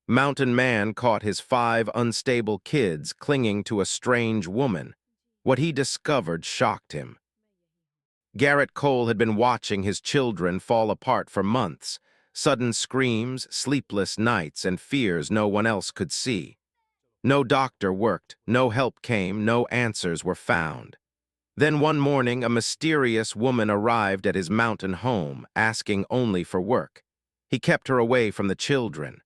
Mountain Man caught his 5 unstable kids clinging to a strange woman. What he discovered shocked him. Garrett Cole had been watching his children fall apart for months, sudden screams, sleepless nights, and fears no one else could see. No doctor worked, no help came, no answers were found. Then one morning, a mysterious woman arrived at his mountain home, asking only for work. He kept her away from the children.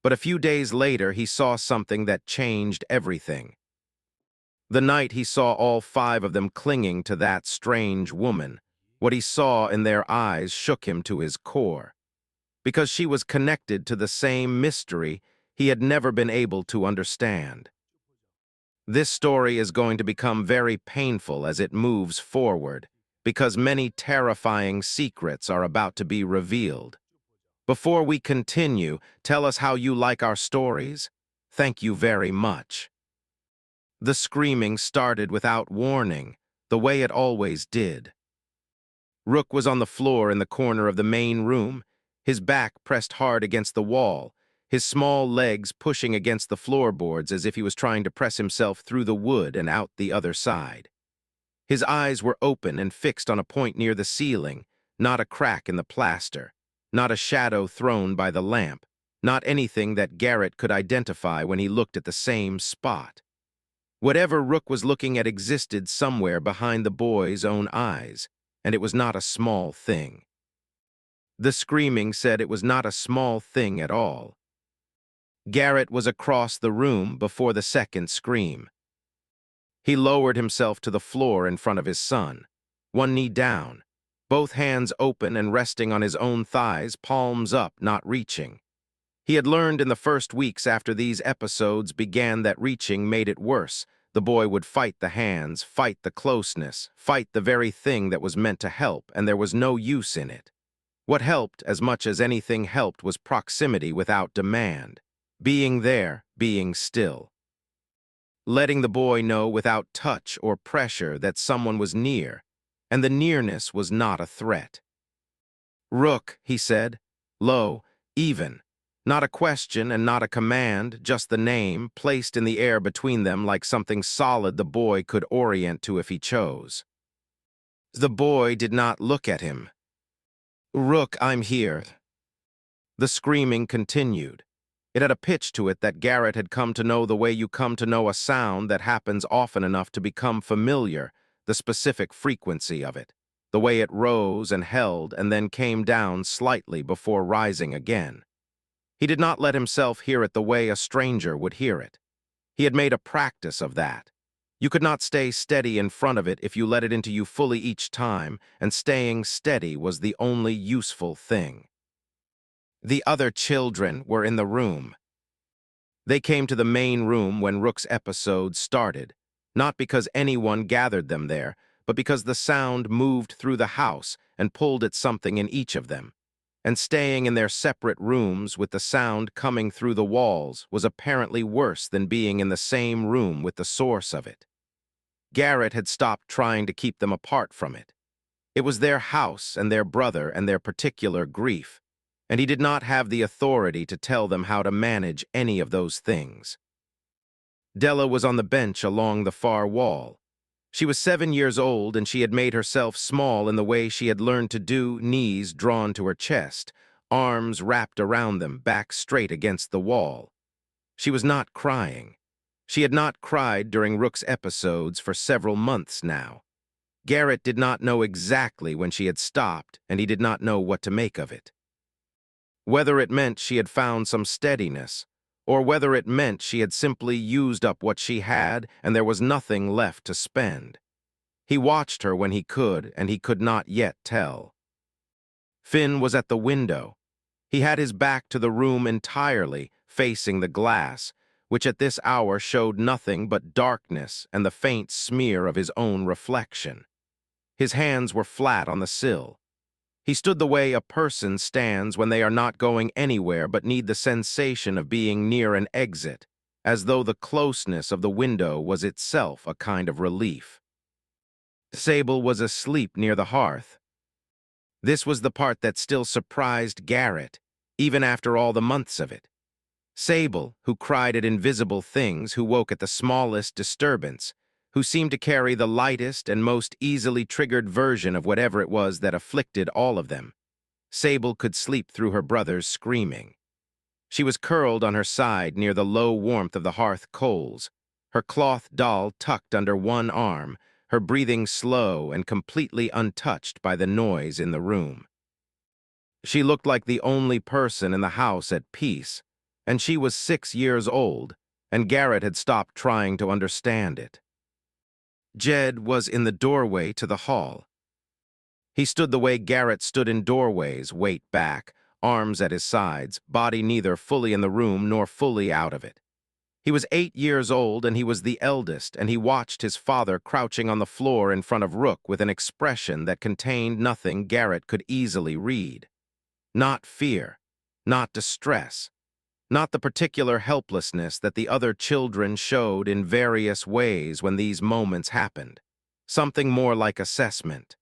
But a few days later, he saw something that changed everything. The night he saw all 5 of them clinging to that strange woman, what he saw in their eyes shook him to his core. Because she was connected to the same mystery he had never been able to understand. This story is going to become very painful as it moves forward, because many terrifying secrets are about to be revealed. Before we continue, tell us how you like our stories. Thank you very much. The screaming started without warning, the way it always did. Rook was on the floor in the corner of the main room, his back pressed hard against the wall, his small legs pushing against the floorboards as if he was trying to press himself through the wood and out the other side. His eyes were open and fixed on a point near the ceiling, not a crack in the plaster, not a shadow thrown by the lamp, not anything that Garrett could identify when he looked at the same spot. Whatever Rook was looking at existed somewhere behind the boy's own eyes, and it was not a small thing. The screaming said it was not a small thing at all. Garrett was across the room before the second scream. He lowered himself to the floor in front of his son, one knee down, both hands open and resting on his own thighs, palms up, not reaching. He had learned in the first weeks after these episodes began that reaching made it worse. The boy would fight the hands, fight the closeness, fight the very thing that was meant to help, and there was no use in it. What helped, as much as anything helped, was proximity without demand. Being there, being still. Letting the boy know without touch or pressure that someone was near, and the nearness was not a threat. Rook, he said, low, even. Not a question and not a command, just the name, placed in the air between them like something solid the boy could orient to if he chose. The boy did not look at him. Rook, I'm here. The screaming continued. It had a pitch to it that Garrett had come to know the way you come to know a sound that happens often enough to become familiar, the specific frequency of it, the way it rose and held and then came down slightly before rising again. He did not let himself hear it the way a stranger would hear it. He had made a practice of that. You could not stay steady in front of it if you let it into you fully each time, and staying steady was the only useful thing. The other children were in the room. They came to the main room when Rook's episode started, not because anyone gathered them there, but because the sound moved through the house and pulled at something in each of them. And staying in their separate rooms with the sound coming through the walls was apparently worse than being in the same room with the source of it. Garrett had stopped trying to keep them apart from it. It was their house and their brother and their particular grief, and he did not have the authority to tell them how to manage any of those things. Della was on the bench along the far wall. She was 7 years old, and she had made herself small in the way she had learned to do, knees drawn to her chest, arms wrapped around them, back straight against the wall. She was not crying. She had not cried during Rook's episodes for several months now. Garrett did not know exactly when she had stopped, and he did not know what to make of it. Whether it meant she had found some steadiness, or whether it meant she had simply used up what she had and there was nothing left to spend. He watched her when he could, and he could not yet tell. Finn was at the window. He had his back to the room entirely, facing the glass, which at this hour showed nothing but darkness and the faint smear of his own reflection. His hands were flat on the sill. He stood the way a person stands when they are not going anywhere but need the sensation of being near an exit, as though the closeness of the window was itself a kind of relief. Sable was asleep near the hearth. This was the part that still surprised Garrett, even after all the months of it. Sable, who cried at invisible things, who woke at the smallest disturbance, who seemed to carry the lightest and most easily triggered version of whatever it was that afflicted all of them. Sable could sleep through her brother's screaming. She was curled on her side near the low warmth of the hearth coals, her cloth doll tucked under one arm, her breathing slow and completely untouched by the noise in the room. She looked like the only person in the house at peace, and she was 6 years old, and Garrett had stopped trying to understand it. Jed was in the doorway to the hall. He stood the way Garrett stood in doorways, weight back, arms at his sides, body neither fully in the room nor fully out of it. He was 8 years old, and he was the eldest, and he watched his father crouching on the floor in front of Rook with an expression that contained nothing Garrett could easily read. Not fear, not distress, not the particular helplessness that the other children showed in various ways when these moments happened. Something more like assessment.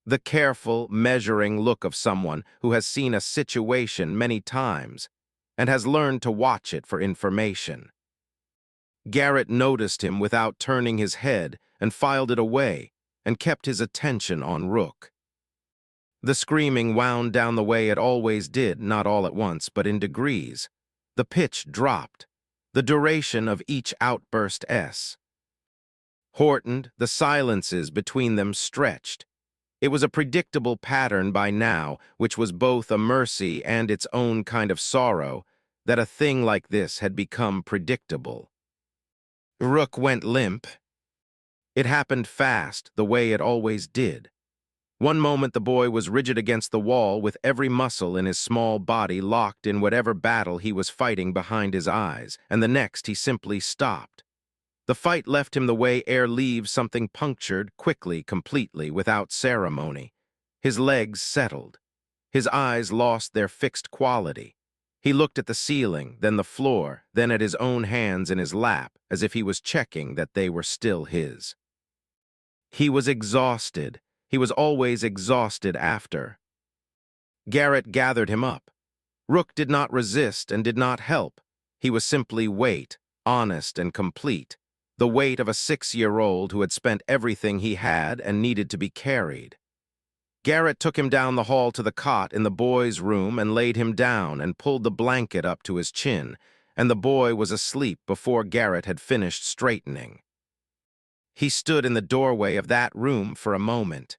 The careful, measuring look of someone who has seen a situation many times and has learned to watch it for information. Garrett noticed him without turning his head and filed it away and kept his attention on Rook. The screaming wound down the way it always did, not all at once, but in degrees. The pitch dropped, the duration of each outburst shortened, the silences between them stretched. It was a predictable pattern by now, which was both a mercy and its own kind of sorrow, that a thing like this had become predictable. Rook went limp. It happened fast, the way it always did. One moment the boy was rigid against the wall with every muscle in his small body locked in whatever battle he was fighting behind his eyes, and the next he simply stopped. The fight left him the way air leaves something punctured, quickly, completely, without ceremony. His legs settled. His eyes lost their fixed quality. He looked at the ceiling, then the floor, then at his own hands in his lap, as if he was checking that they were still his. He was exhausted. He was always exhausted after. Garrett gathered him up. Rook did not resist and did not help. He was simply weight, honest and complete, the weight of a 6-year-old who had spent everything he had and needed to be carried. Garrett took him down the hall to the cot in the boy's room and laid him down and pulled the blanket up to his chin, and the boy was asleep before Garrett had finished straightening. He stood in the doorway of that room for a moment.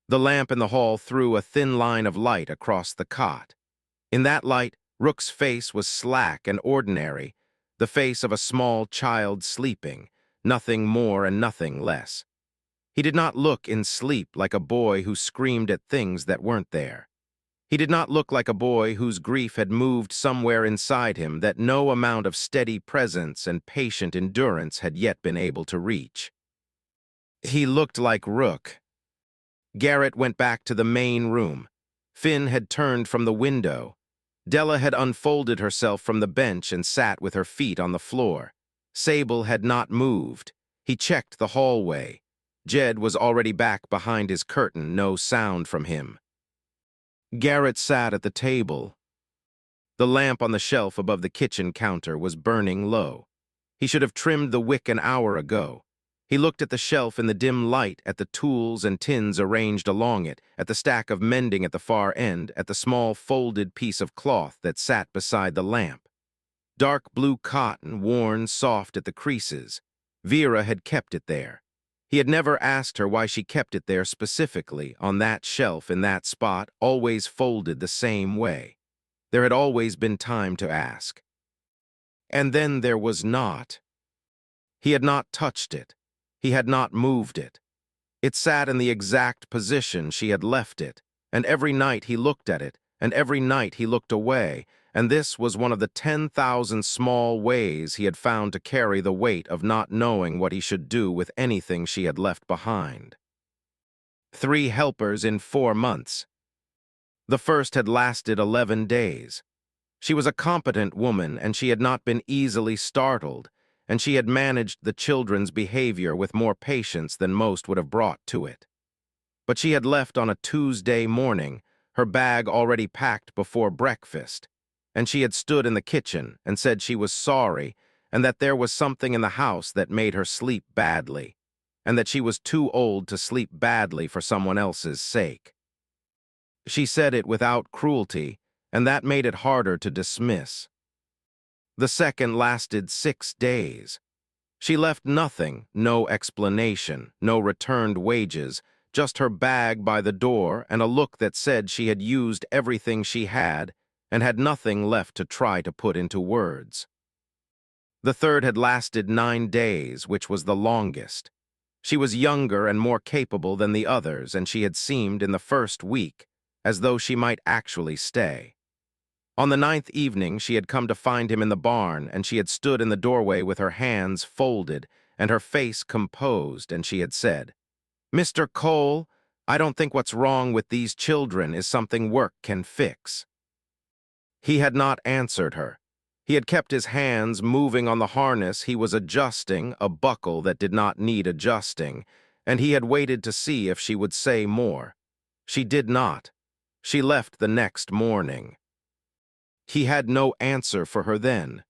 The lamp in the hall threw a thin line of light across the cot. In that light, Rook's face was slack and ordinary, the face of a small child sleeping, nothing more and nothing less. He did not look in sleep like a boy who screamed at things that weren't there. He did not look like a boy whose grief had moved somewhere inside him that no amount of steady presence and patient endurance had yet been able to reach. He looked like Rook. Garrett went back to the main room. Finn had turned from the window. Della had unfolded herself from the bench and sat with her feet on the floor. Sable had not moved. He checked the hallway. Jed was already back behind his curtain, no sound from him. Garrett sat at the table. The lamp on the shelf above the kitchen counter was burning low. He should have trimmed the wick an hour ago. He looked at the shelf in the dim light, at the tools and tins arranged along it, at the stack of mending at the far end, at the small folded piece of cloth that sat beside the lamp. Dark blue cotton, worn soft at the creases. Vera had kept it there. He had never asked her why she kept it there specifically, on that shelf in that spot, always folded the same way. There had always been time to ask. And then there was not. He had not touched it. He had not moved it. It sat in the exact position she had left it, and every night he looked at it, and every night he looked away, and this was one of the 10,000 small ways he had found to carry the weight of not knowing what he should do with anything she had left behind. 3 helpers in 4 months. The first had lasted 11 days. She was a competent woman, and she had not been easily startled, and she had managed the children's behavior with more patience than most would have brought to it. But she had left on a Tuesday morning, her bag already packed before breakfast. and she had stood in the kitchen and said she was sorry and that there was something in the house that made her sleep badly, and that she was too old to sleep badly for someone else's sake. She said it without cruelty, and that made it harder to dismiss. The second lasted 6 days. She left nothing, no explanation, no returned wages, just her bag by the door and a look that said she had used everything she had and had nothing left to try to put into words. The third had lasted 9 days, which was the longest. She was younger and more capable than the others, and she had seemed in the first week as though she might actually stay. On the 9th evening, she had come to find him in the barn, and she had stood in the doorway with her hands folded and her face composed, and she had said, "Mr. Cole, I don't think what's wrong with these children is something work can fix." He had not answered her. He had kept his hands moving on the harness he was adjusting, a buckle that did not need adjusting, and he had waited to see if she would say more. She did not. She left the next morning. He had no answer for her then.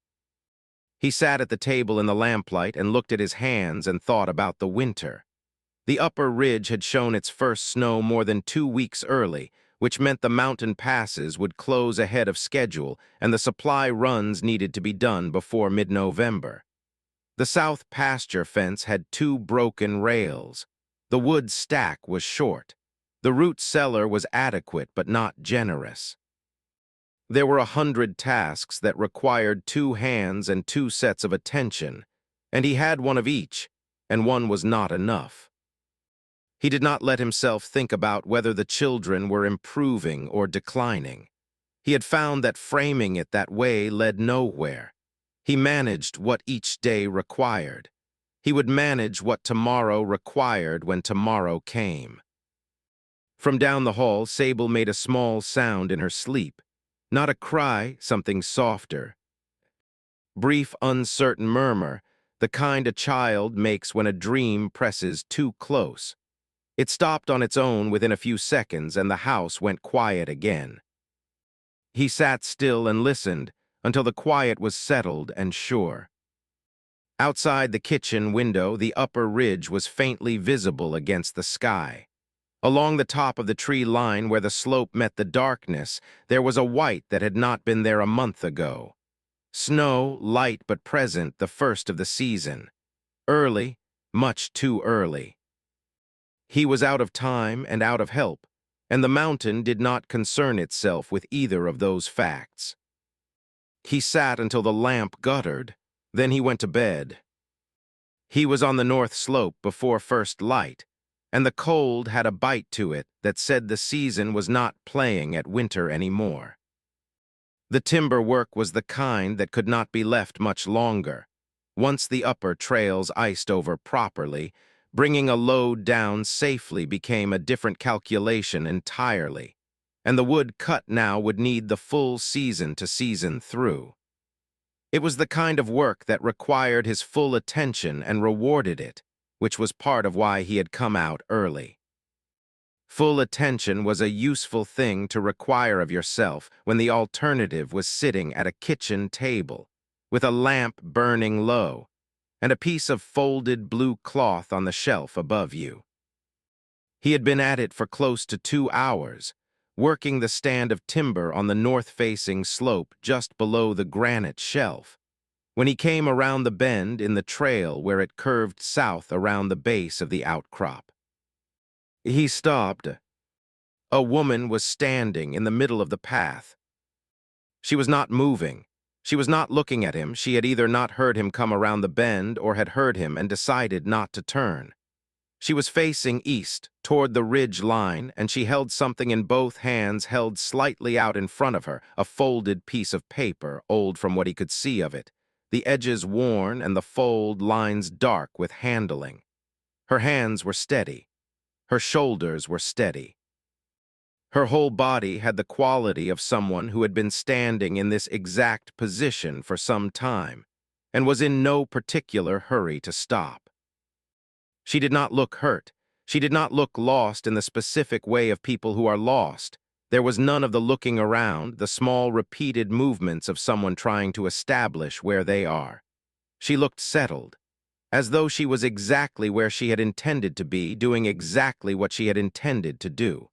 He sat at the table in the lamplight and looked at his hands and thought about the winter. The upper ridge had shown its first snow more than 2 weeks early, which meant the mountain passes would close ahead of schedule and the supply runs needed to be done before mid-November. The south pasture fence had 2 broken rails. The wood stack was short. The root cellar was adequate but not generous. There were 100 tasks that required 2 hands and 2 sets of attention, and he had one of each, and one was not enough. He did not let himself think about whether the children were improving or declining. He had found that framing it that way led nowhere. He managed what each day required. He would manage what tomorrow required when tomorrow came. From down the hall, Sable made a small sound in her sleep. Not a cry, something softer. Brief, uncertain murmur, the kind a child makes when a dream presses too close. It stopped on its own within a few seconds, and the house went quiet again. He sat still and listened until the quiet was settled and sure. Outside the kitchen window, the upper ridge was faintly visible against the sky. Along the top of the tree line where the slope met the darkness, there was a white that had not been there a month ago. Snow, light but present, the first of the season. Early, much too early. He was out of time and out of help, and the mountain did not concern itself with either of those facts. He sat until the lamp guttered, then he went to bed. He was on the north slope before first light, and the cold had a bite to it that said the season was not playing at winter anymore. The timber work was the kind that could not be left much longer. Once the upper trails iced over properly, bringing a load down safely became a different calculation entirely, and the wood cut now would need the full season to season through. It was the kind of work that required his full attention and rewarded it, which was part of why he had come out early. Full attention was a useful thing to require of yourself when the alternative was sitting at a kitchen table, with a lamp burning low, and a piece of folded blue cloth on the shelf above you. He had been at it for close to 2 hours, working the stand of timber on the north-facing slope just below the granite shelf, when he came around the bend in the trail where it curved south around the base of the outcrop. He stopped. A woman was standing in the middle of the path. She was not moving. She was not looking at him. She had either not heard him come around the bend or had heard him and decided not to turn. She was facing east, toward the ridge line, and she held something in both hands held slightly out in front of her, a folded piece of paper, old from what he could see of it, the edges worn and the fold lines dark with handling. Her hands were steady. Her shoulders were steady. Her whole body had the quality of someone who had been standing in this exact position for some time and was in no particular hurry to stop. She did not look hurt. She did not look lost in the specific way of people who are lost, There was none of the looking around, the small repeated movements of someone trying to establish where they are. She looked settled, as though she was exactly where she had intended to be, doing exactly what she had intended to do.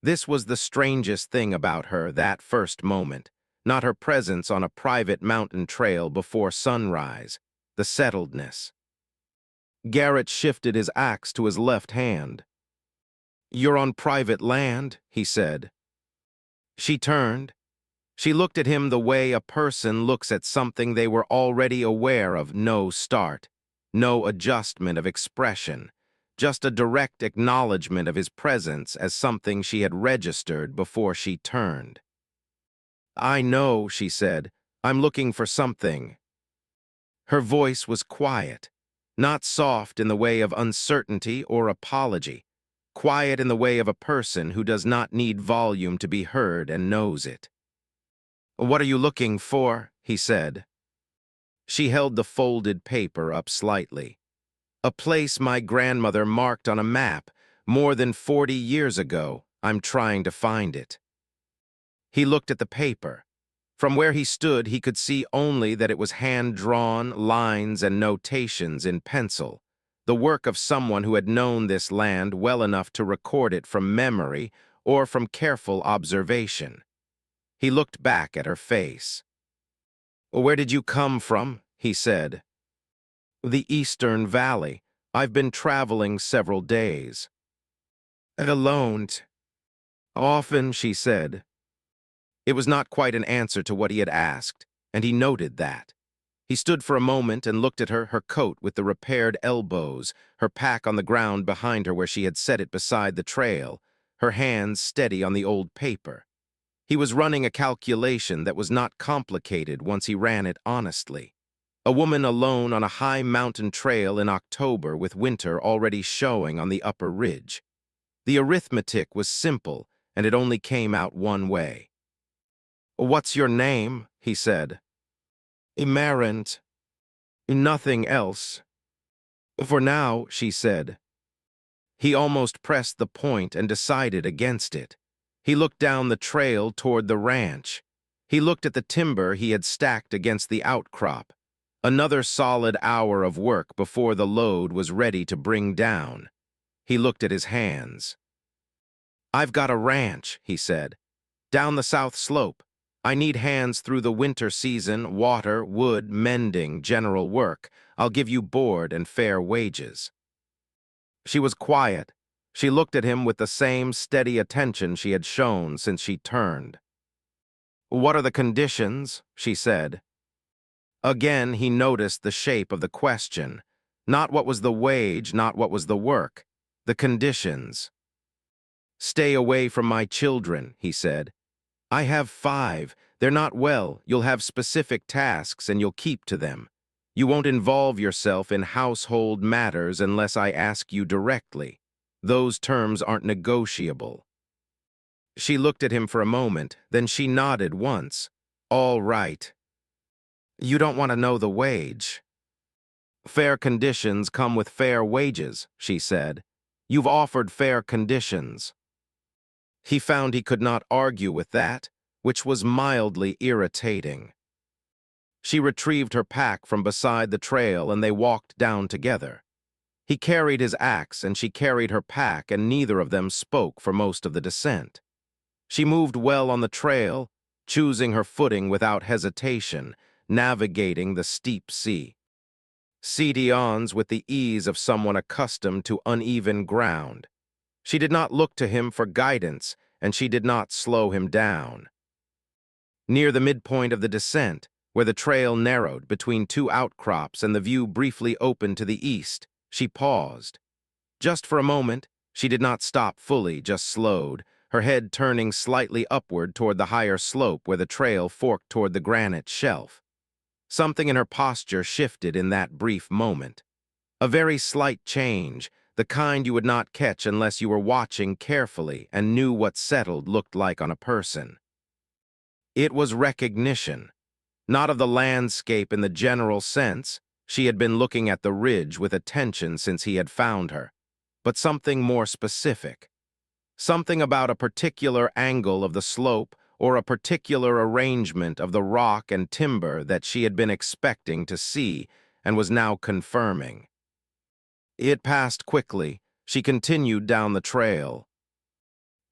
This was the strangest thing about her that first moment, not her presence on a private mountain trail before sunrise, the settledness. Garrett shifted his axe to his left hand. "You're on private land," he said. She turned. She looked at him the way a person looks at something they were already aware of. No start, no adjustment of expression, just a direct acknowledgement of his presence as something she had registered before she turned. "I know," she said. "I'm looking for something." Her voice was quiet, not soft in the way of uncertainty or apology, quiet in the way of a person who does not need volume to be heard and knows it. "What are you looking for?" he said. She held the folded paper up slightly. "A place my grandmother marked on a map more than 40 years ago. I'm trying to find it." He looked at the paper. From where he stood, he could see only that it was hand-drawn lines and notations in pencil, the work of someone who had known this land well enough to record it from memory or from careful observation. He looked back at her face. "Where did you come from?" he said. "The Eastern Valley. I've been traveling several days." "Alone?" "Often," she said. It was not quite an answer to what he had asked, and he noted that. He stood for a moment and looked at her coat with the repaired elbows, her pack on the ground behind her where she had set it beside the trail, her hands steady on the old paper. He was running a calculation that was not complicated once he ran it honestly. A woman alone on a high mountain trail in October with winter already showing on the upper ridge. The arithmetic was simple, and it only came out one way. "What's your name?" he said. "Imarant. Nothing else." "For now," she said. He almost pressed the point and decided against it. He looked down the trail toward the ranch. He looked at the timber he had stacked against the outcrop. Another solid hour of work before the load was ready to bring down. He looked at his hands. "I've got a ranch," he said, "down the south slope. I need hands through the winter season, water, wood, mending, general work. I'll give you board and fair wages." She was quiet. She looked at him with the same steady attention she had shown since she turned. "What are the conditions?" she said. Again, he noticed the shape of the question. Not what was the wage, not what was the work. The conditions. "Stay away from my children," he said. "I have 5. They're not well. You'll have specific tasks and you'll keep to them. You won't involve yourself in household matters unless I ask you directly. Those terms aren't negotiable." She looked at him for a moment, then she nodded once. "All right." "You don't want to know the wage." "Fair conditions come with fair wages," she said. "You've offered fair conditions." He found he could not argue with that, which was mildly irritating. She retrieved her pack from beside the trail and they walked down together. He carried his axe and she carried her pack, and neither of them spoke for most of the descent. She moved well on the trail, choosing her footing without hesitation, navigating the steep Cedion's with the ease of someone accustomed to uneven ground. She did not look to him for guidance, and she did not slow him down. Near the midpoint of the descent, where the trail narrowed between two outcrops and the view briefly opened to the east, she paused. Just for a moment, she did not stop fully, just slowed, her head turning slightly upward toward the higher slope where the trail forked toward the granite shelf. Something in her posture shifted in that brief moment. A very slight change, the kind you would not catch unless you were watching carefully and knew what settled looked like on a person. It was recognition, not of the landscape in the general sense. She had been looking at the ridge with attention since he had found her, but something more specific. Something about a particular angle of the slope or a particular arrangement of the rock and timber that she had been expecting to see and was now confirming. It passed quickly. She continued down the trail.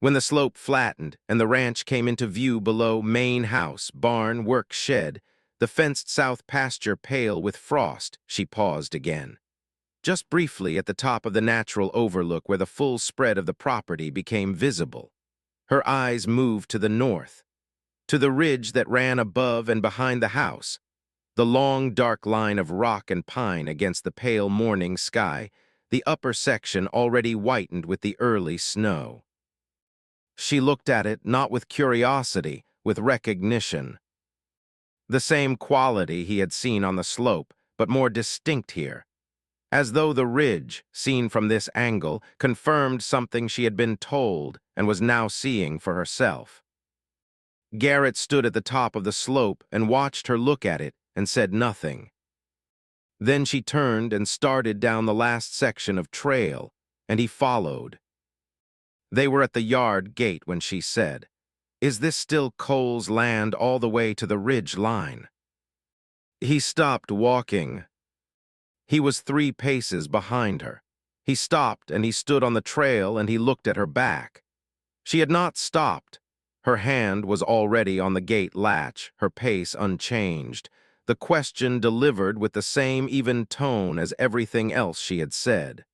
When the slope flattened and the ranch came into view below main house, barn, work shed, the fenced south pasture pale with frost, she paused again. Just briefly at the top of the natural overlook where the full spread of the property became visible. Her eyes moved to the north, to the ridge that ran above and behind the house, the long, dark line of rock and pine against the pale morning sky, the upper section already whitened with the early snow. She looked at it not with curiosity, with recognition. The same quality he had seen on the slope, but more distinct here, as though the ridge, seen from this angle, confirmed something she had been told and was now seeing for herself. Garrett stood at the top of the slope and watched her look at it and said nothing. Then she turned and started down the last section of trail, and he followed. They were at the yard gate when she said, "Is this still Cole's land all the way to the ridge line?" He stopped walking. He was 3 paces behind her. He stopped and he stood on the trail and he looked at her back. She had not stopped. Her hand was already on the gate latch, her pace unchanged, the question delivered with the same even tone as everything else she had said.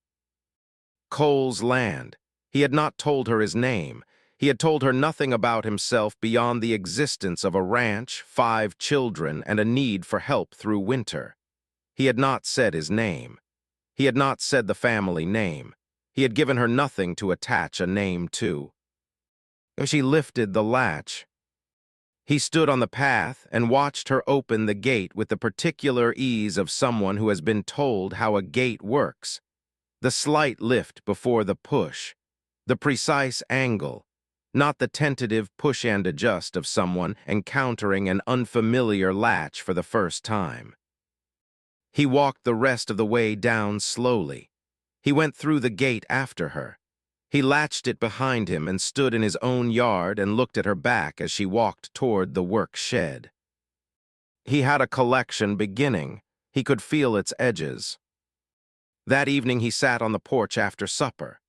Cole's land. He had not told her his name. He had told her nothing about himself beyond the existence of a ranch, 5 children, and a need for help through winter. He had not said his name. He had not said the family name. He had given her nothing to attach a name to. She lifted the latch. He stood on the path and watched her open the gate with the particular ease of someone who has been told how a gate works. The slight lift before the push. The precise angle, not the tentative push and adjust of someone encountering an unfamiliar latch for the first time. He walked the rest of the way down slowly. He went through the gate after her. He latched it behind him and stood in his own yard and looked at her back as she walked toward the work shed. He had a collection beginning. He could feel its edges. That evening he sat on the porch after supper.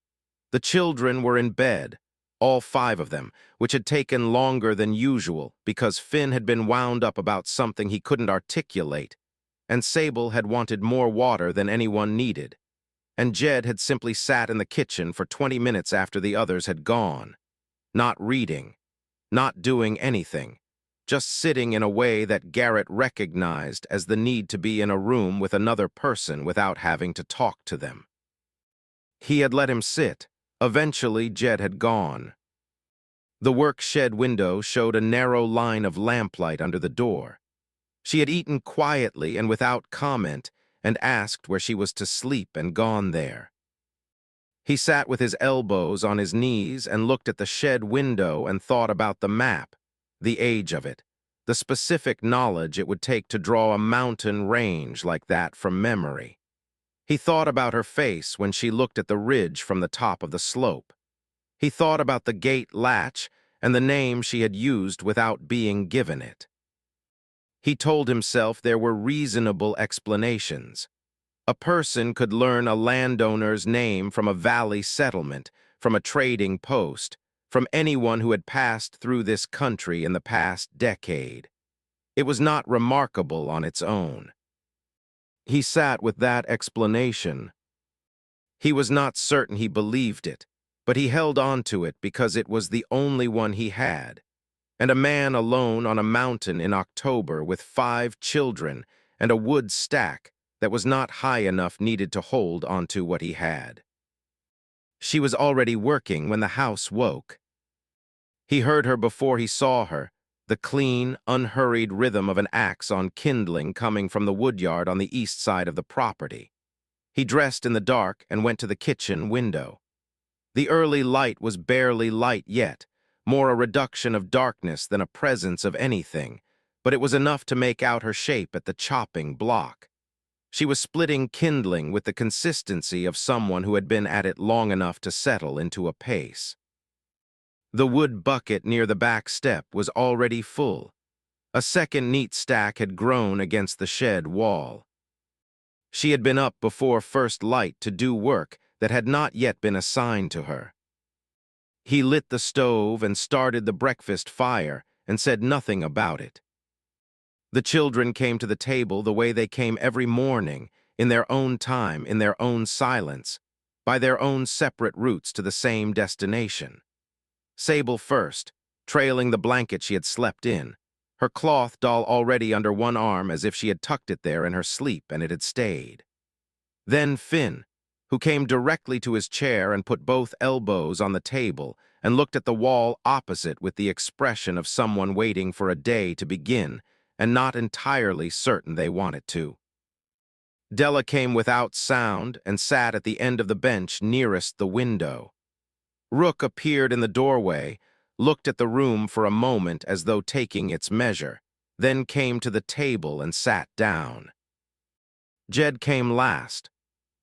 The children were in bed, all 5 of them, which had taken longer than usual because Finn had been wound up about something he couldn't articulate, and Sable had wanted more water than anyone needed, and Jed had simply sat in the kitchen for 20 minutes after the others had gone, not reading, not doing anything, just sitting in a way that Garrett recognized as the need to be in a room with another person without having to talk to them. He had let him sit. Eventually, Jed had gone. The work shed window showed a narrow line of lamplight under the door. She had eaten quietly and without comment and asked where she was to sleep and gone there. He sat with his elbows on his knees and looked at the shed window and thought about the map, the age of it, the specific knowledge it would take to draw a mountain range like that from memory. He thought about her face when she looked at the ridge from the top of the slope. He thought about the gate latch and the name she had used without being given it. He told himself there were reasonable explanations. A person could learn a landowner's name from a valley settlement, from a trading post, from anyone who had passed through this country in the past decade. It was not remarkable on its own. He sat with that explanation. He was not certain he believed it, but he held on to it because it was the only one he had. And a man alone on a mountain in October with 5 children and a wood stack that was not high enough needed to hold onto what he had. She was already working when the house woke. He heard her before he saw her, the clean, unhurried rhythm of an axe on kindling coming from the woodyard on the east side of the property. He dressed in the dark and went to the kitchen window. The early light was barely light yet, more a reduction of darkness than a presence of anything, but it was enough to make out her shape at the chopping block. She was splitting kindling with the consistency of someone who had been at it long enough to settle into a pace. The wood bucket near the back step was already full. A second neat stack had grown against the shed wall. She had been up before first light to do work that had not yet been assigned to her. He lit the stove and started the breakfast fire and said nothing about it. The children came to the table the way they came every morning, in their own time, in their own silence, by their own separate routes to the same destination. Sable first, trailing the blanket she had slept in, her cloth doll already under one arm as if she had tucked it there in her sleep and it had stayed. Then Finn, who came directly to his chair and put both elbows on the table and looked at the wall opposite with the expression of someone waiting for a day to begin and not entirely certain they wanted to. Della came without sound and sat at the end of the bench nearest the window. Rook appeared in the doorway, looked at the room for a moment as though taking its measure, then came to the table and sat down. Jed came last.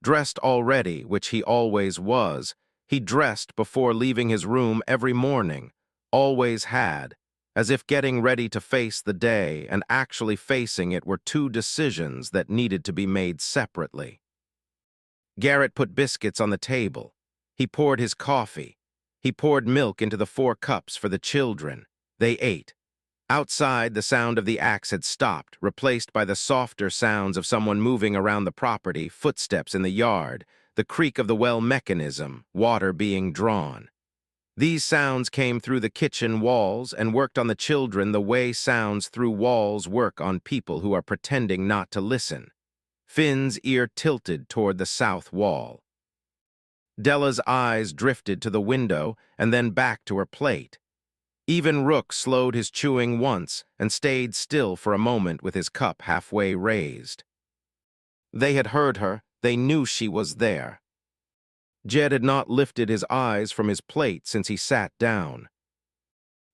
Dressed already, which he always was, he dressed before leaving his room every morning, always had, as if getting ready to face the day and actually facing it were two decisions that needed to be made separately. Garrett put biscuits on the table. He poured his coffee. He poured milk into the 4 cups for the children. They ate. Outside, the sound of the axe had stopped, replaced by the softer sounds of someone moving around the property, footsteps in the yard, the creak of the well mechanism, water being drawn. These sounds came through the kitchen walls and worked on the children the way sounds through walls work on people who are pretending not to listen. Finn's ear tilted toward the south wall. Della's eyes drifted to the window and then back to her plate. Even Rook slowed his chewing once and stayed still for a moment with his cup halfway raised. They had heard her. They knew she was there. Jed had not lifted his eyes from his plate since he sat down.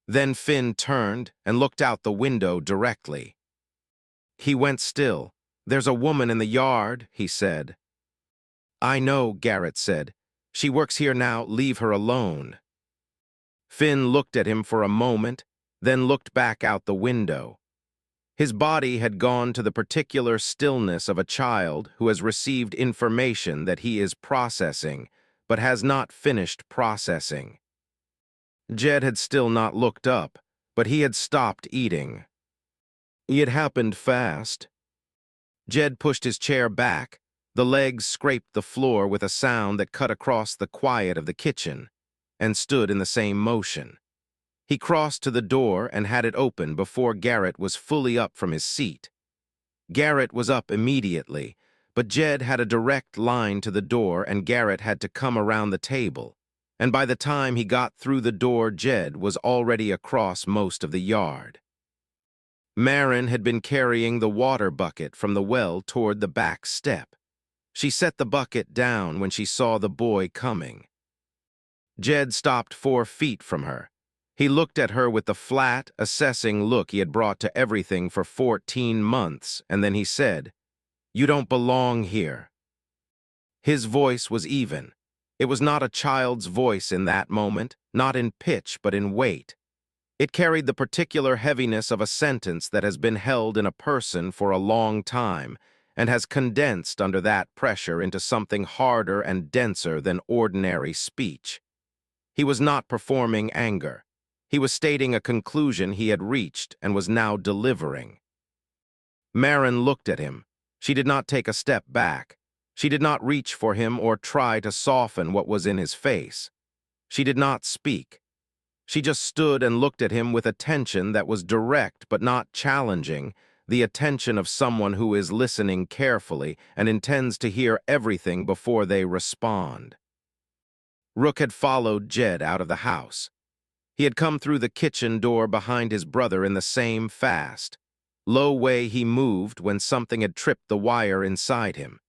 Then Finn turned and looked out the window directly. He went still. "There's a woman in the yard," he said. "I know," Garrett said. "She works here now. Leave her alone." Finn looked at him for a moment, then looked back out the window. His body had gone to the particular stillness of a child who has received information that he is processing, but has not finished processing. Jed had still not looked up, but he had stopped eating. It happened fast. Jed pushed his chair back. The legs scraped the floor with a sound that cut across the quiet of the kitchen, and stood in the same motion. He crossed to the door and had it open before Garrett was fully up from his seat. Garrett was up immediately, but Jed had a direct line to the door and Garrett had to come around the table, and by the time he got through the door, Jed was already across most of the yard. Marin had been carrying the water bucket from the well toward the back step. She set the bucket down when she saw the boy coming. Jed stopped 4 feet from her. He looked at her with the flat, assessing look he had brought to everything for 14 months, and then he said, "You don't belong here." His voice was even. It was not a child's voice in that moment, not in pitch but in weight. It carried the particular heaviness of a sentence that has been held in a person for a long time and has condensed under that pressure into something harder and denser than ordinary speech. He was not performing anger. He was stating a conclusion he had reached and was now delivering. Marin looked at him. She did not take a step back. She did not reach for him or try to soften what was in his face. She did not speak. She just stood and looked at him with attention that was direct but not challenging, the attention of someone who is listening carefully and intends to hear everything before they respond. Rook had followed Jed out of the house. He had come through the kitchen door behind his brother in the same fast, low way he moved when something had tripped the wire inside him,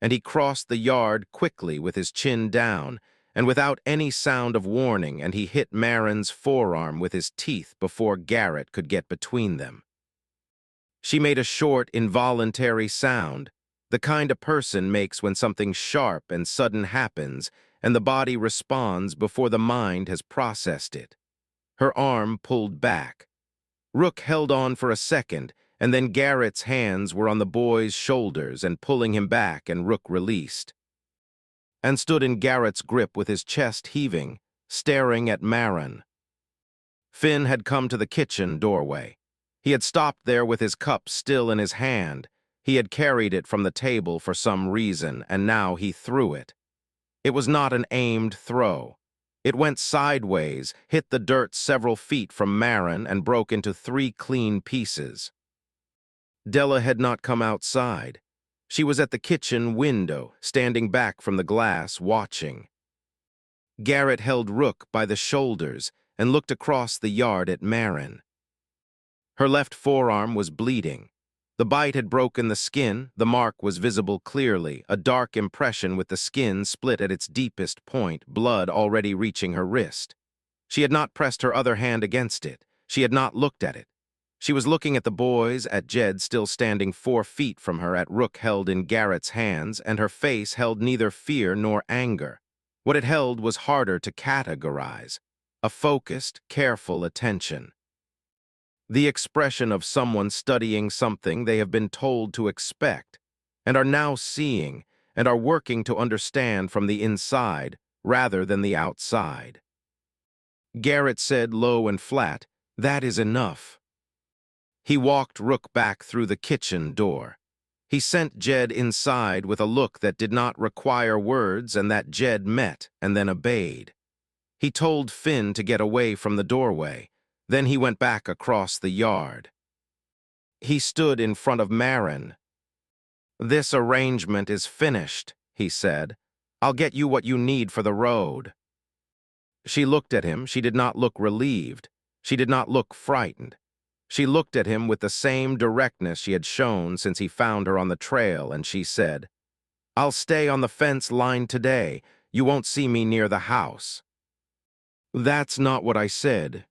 and he crossed the yard quickly with his chin down and without any sound of warning, and he hit Marin's forearm with his teeth before Garrett could get between them. She made a short, involuntary sound, the kind a person makes when something sharp and sudden happens and the body responds before the mind has processed it. Her arm pulled back. Rook held on for a second, and then Garrett's hands were on the boy's shoulders and pulling him back, and Rook released. And stood in Garrett's grip with his chest heaving, staring at Marin. Finn had come to the kitchen doorway. He had stopped there with his cup still in his hand. He had carried it from the table for some reason, and now he threw it. It was not an aimed throw. It went sideways, hit the dirt several feet from Marin, and broke into 3 clean pieces. Della had not come outside. She was at the kitchen window, standing back from the glass, watching. Garrett held Rook by the shoulders and looked across the yard at Marin. Her left forearm was bleeding. The bite had broken the skin, the mark was visible clearly, a dark impression with the skin split at its deepest point, blood already reaching her wrist. She had not pressed her other hand against it. She had not looked at it. She was looking at the boys, at Jed still standing 4 feet from her, at Rook held in Garrett's hands, and her face held neither fear nor anger. What it held was harder to categorize. A focused, careful attention. The expression of someone studying something they have been told to expect, and are now seeing, and are working to understand from the inside, rather than the outside. Garrett said low and flat, "That is enough." He walked Rook back through the kitchen door. He sent Jed inside with a look that did not require words and that Jed met and then obeyed. He told Finn to get away from the doorway. Then he went back across the yard. He stood in front of Marin. "This arrangement is finished," he said. "I'll get you what you need for the road." She looked at him. She did not look relieved. She did not look frightened. She looked at him with the same directness she had shown since he found her on the trail, and she said, "I'll stay on the fence line today. You won't see me near the house." "That's not what I said."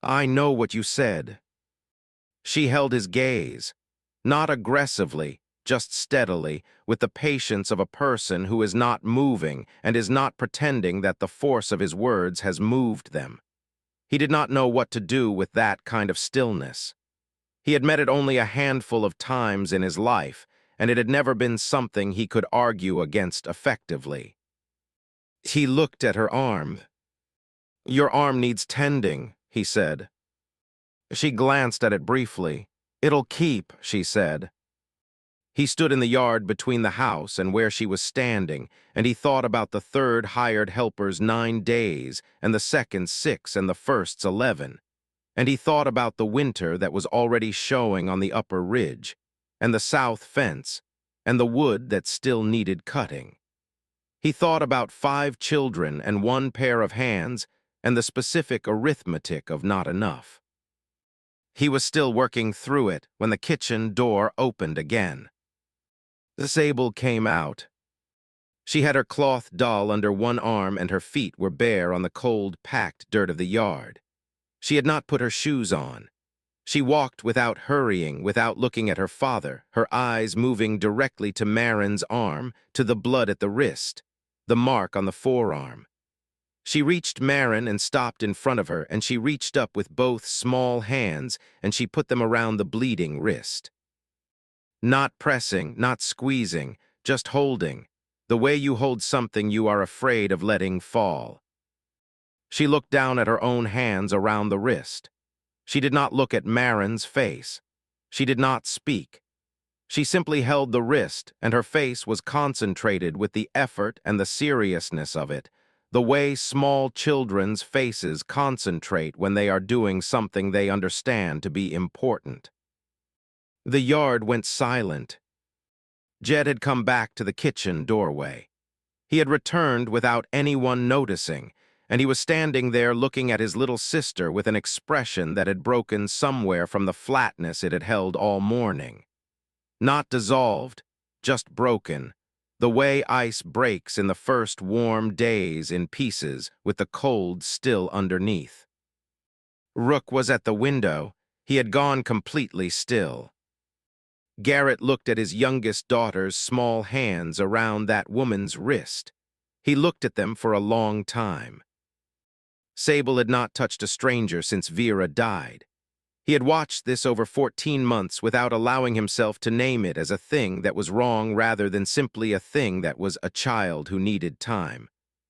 "I know what you said." She held his gaze, not aggressively, just steadily, with the patience of a person who is not moving and is not pretending that the force of his words has moved them. He did not know what to do with that kind of stillness. He had met it only a handful of times in his life, and it had never been something he could argue against effectively. He looked at her arm. "Your arm needs tending," he said. She glanced at it briefly. "It'll keep," she said. He stood in the yard between the house and where she was standing, and he thought about the third hired helper's 9 days, and the second's 6, and the first's 11. And he thought about the winter that was already showing on the upper ridge, and the south fence, and the wood that still needed cutting. He thought about 5 children and 1 pair of hands, and the specific arithmetic of not enough. He was still working through it when the kitchen door opened again. Sable came out. She had her cloth doll under one arm and her feet were bare on the cold, packed dirt of the yard. She had not put her shoes on. She walked without hurrying, without looking at her father, her eyes moving directly to Marin's arm, to the blood at the wrist, the mark on the forearm. She reached Marin and stopped in front of her, and she reached up with both small hands, and she put them around the bleeding wrist. Not pressing, not squeezing, just holding, the way you hold something you are afraid of letting fall. She looked down at her own hands around the wrist. She did not look at Marin's face. She did not speak. She simply held the wrist, and her face was concentrated with the effort and the seriousness of it, the way small children's faces concentrate when they are doing something they understand to be important. The yard went silent. Jed had come back to the kitchen doorway. He had returned without anyone noticing, and he was standing there looking at his little sister with an expression that had broken somewhere from the flatness it had held all morning. Not dissolved, just broken, the way ice breaks in the first warm days in pieces with the cold still underneath. Rook was at the window. He had gone completely still. Garrett looked at his youngest daughter's small hands around that woman's wrist. He looked at them for a long time. Sable had not touched a stranger since Vera died. He had watched this over 14 months without allowing himself to name it as a thing that was wrong rather than simply a thing that was a child who needed time.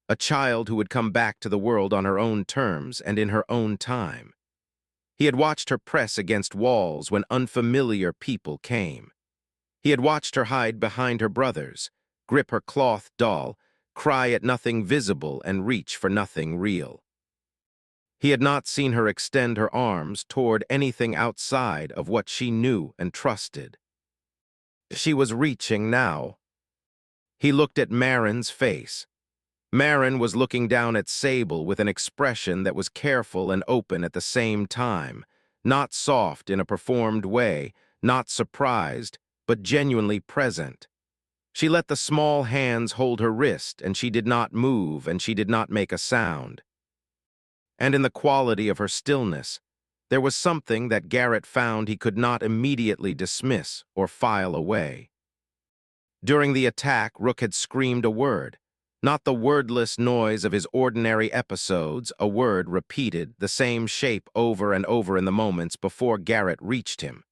A child who would come back to the world on her own terms and in her own time. He had watched her press against walls when unfamiliar people came. He had watched her hide behind her brothers, grip her cloth doll, cry at nothing visible and reach for nothing real. He had not seen her extend her arms toward anything outside of what she knew and trusted. She was reaching now. He looked at Marin's face. Marin was looking down at Sable with an expression that was careful and open at the same time, not soft in a performed way, not surprised, but genuinely present. She let the small hands hold her wrist, and she did not move, and she did not make a sound. And in the quality of her stillness, there was something that Garrett found he could not immediately dismiss or file away. During the attack, Rook had screamed a word, not the wordless noise of his ordinary episodes, a word repeated, the same shape over and over in the moments before Garrett reached him.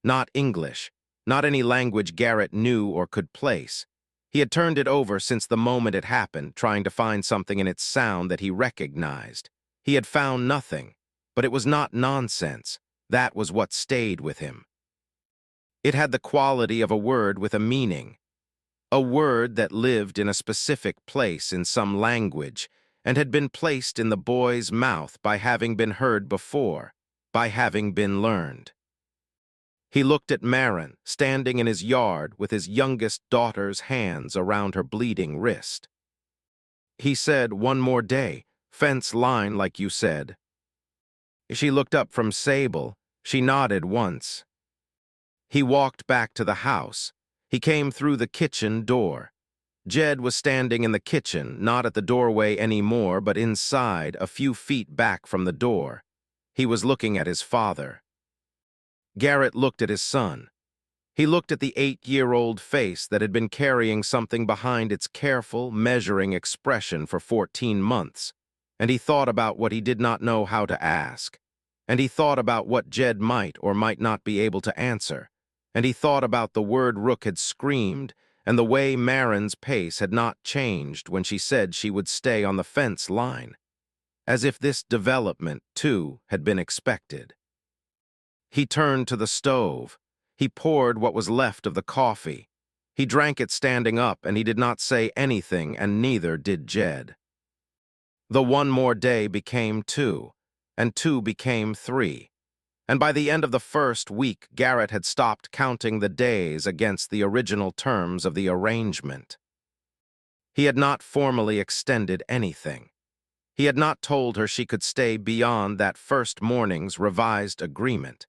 Not English, not any language Garrett knew or could place. He had turned it over since the moment it happened, trying to find something in its sound that he recognized. He had found nothing, but it was not nonsense. That was what stayed with him. It had the quality of a word with a meaning, a word that lived in a specific place in some language and had been placed in the boy's mouth by having been heard before, by having been learned. He looked at Marin, standing in his yard with his youngest daughter's hands around her bleeding wrist. He said, "One more day, fence line like you said." She looked up from Sable. She nodded once. He walked back to the house. He came through the kitchen door. Jed was standing in the kitchen, not at the doorway anymore, but inside, a few feet back from the door. He was looking at his father. Garrett looked at his son. He looked at the 8-year-old face that had been carrying something behind its careful, measuring expression for 14 months, and he thought about what he did not know how to ask, and he thought about what Jed might or might not be able to answer, and he thought about the word Rook had screamed and the way Marin's pace had not changed when she said she would stay on the fence line, as if this development, too, had been expected. He turned to the stove. He poured what was left of the coffee. He drank it standing up, and he did not say anything, and neither did Jed. The one more day became 2, and 2 became 3. And by the end of the first week, Garrett had stopped counting the days against the original terms of the arrangement. He had not formally extended anything. He had not told her she could stay beyond that first morning's revised agreement.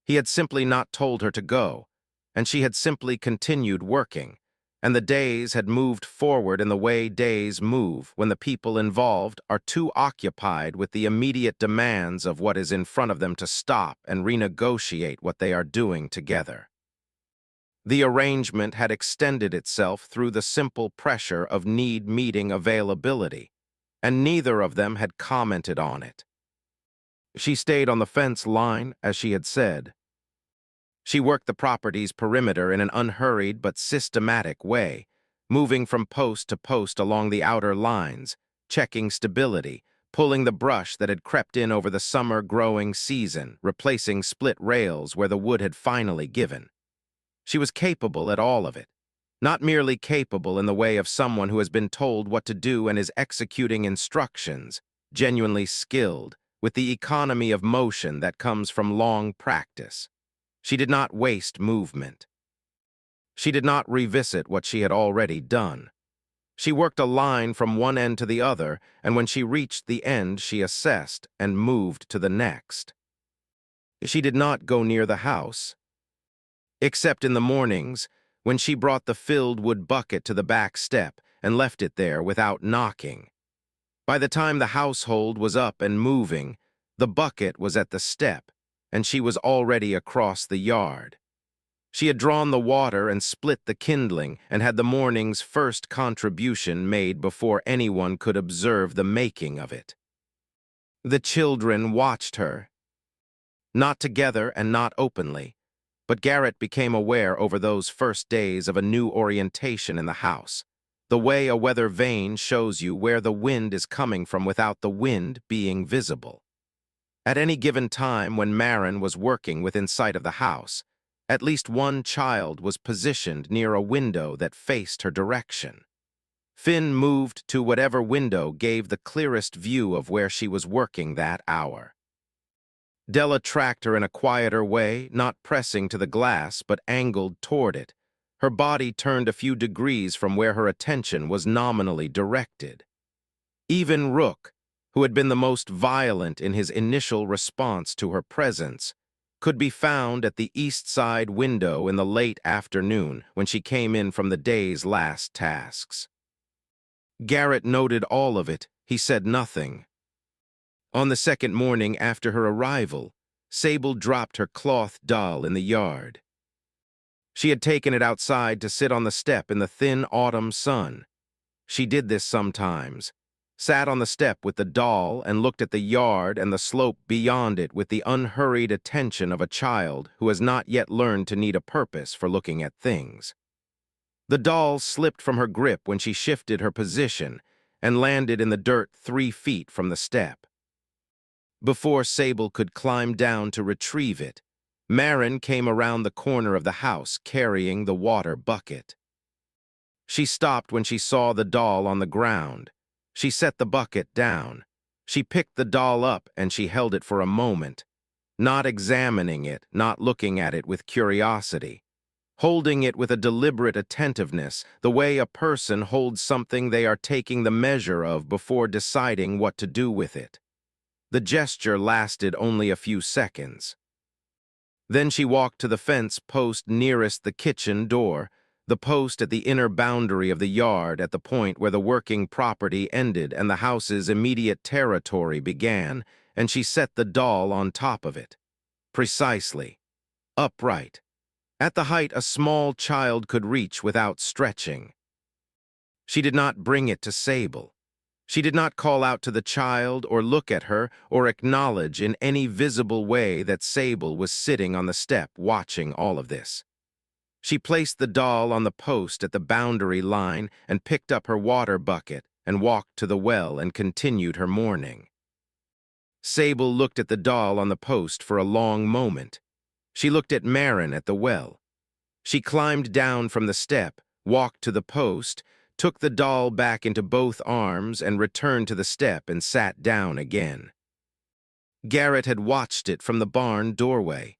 He had simply not told her to go, and she had simply continued working, and the days had moved forward in the way days move when the people involved are too occupied with the immediate demands of what is in front of them to stop and renegotiate what they are doing together. The arrangement had extended itself through the simple pressure of need meeting availability, and neither of them had commented on it. She stayed on the fence line, as she had said. She worked the property's perimeter in an unhurried but systematic way, moving from post to post along the outer lines, checking stability, pulling the brush that had crept in over the summer growing season, replacing split rails where the wood had finally given. She was capable at all of it, not merely capable in the way of someone who has been told what to do and is executing instructions, genuinely skilled, with the economy of motion that comes from long practice. She did not waste movement. She did not revisit what she had already done. She worked a line from one end to the other, and when she reached the end, she assessed and moved to the next. She did not go near the house, except in the mornings, when she brought the filled wood bucket to the back step and left it there without knocking. By the time the household was up and moving, the bucket was at the step, and she was already across the yard. She had drawn the water and split the kindling and had the morning's first contribution made before anyone could observe the making of it. The children watched her, not together and not openly, but Garrett became aware over those first days of a new orientation in the house, the way a weather vane shows you where the wind is coming from without the wind being visible. At any given time when Marin was working within sight of the house, at least one child was positioned near a window that faced her direction. Finn moved to whatever window gave the clearest view of where she was working that hour. Della tracked her in a quieter way, not pressing to the glass, but angled toward it, her body turned a few degrees from where her attention was nominally directed. Even Rook, who had been the most violent in his initial response to her presence, could be found at the east side window in the late afternoon when she came in from the day's last tasks. Garrett noted all of it. He said nothing. On the second morning after her arrival, Sable dropped her cloth doll in the yard. She had taken it outside to sit on the step in the thin autumn sun. She did this sometimes, sat on the step with the doll and looked at the yard and the slope beyond it with the unhurried attention of a child who has not yet learned to need a purpose for looking at things. The doll slipped from her grip when she shifted her position and landed in the dirt 3 feet from the step. Before Sable could climb down to retrieve it, Marin came around the corner of the house carrying the water bucket. She stopped when she saw the doll on the ground. She set the bucket down. She picked the doll up and she held it for a moment, not examining it, not looking at it with curiosity, holding it with a deliberate attentiveness, the way a person holds something they are taking the measure of before deciding what to do with it. The gesture lasted only a few seconds. Then she walked to the fence post nearest the kitchen door, the post at the inner boundary of the yard at the point where the working property ended and the house's immediate territory began, and she set the doll on top of it. Precisely. Upright. At the height a small child could reach without stretching. She did not bring it to Sable. She did not call out to the child or look at her or acknowledge in any visible way that Sable was sitting on the step watching all of this. She placed the doll on the post at the boundary line and picked up her water bucket and walked to the well and continued her mourning. Sable looked at the doll on the post for a long moment. She looked at Marin at the well. She climbed down from the step, walked to the post, took the doll back into both arms and returned to the step and sat down again. Garrett had watched it from the barn doorway.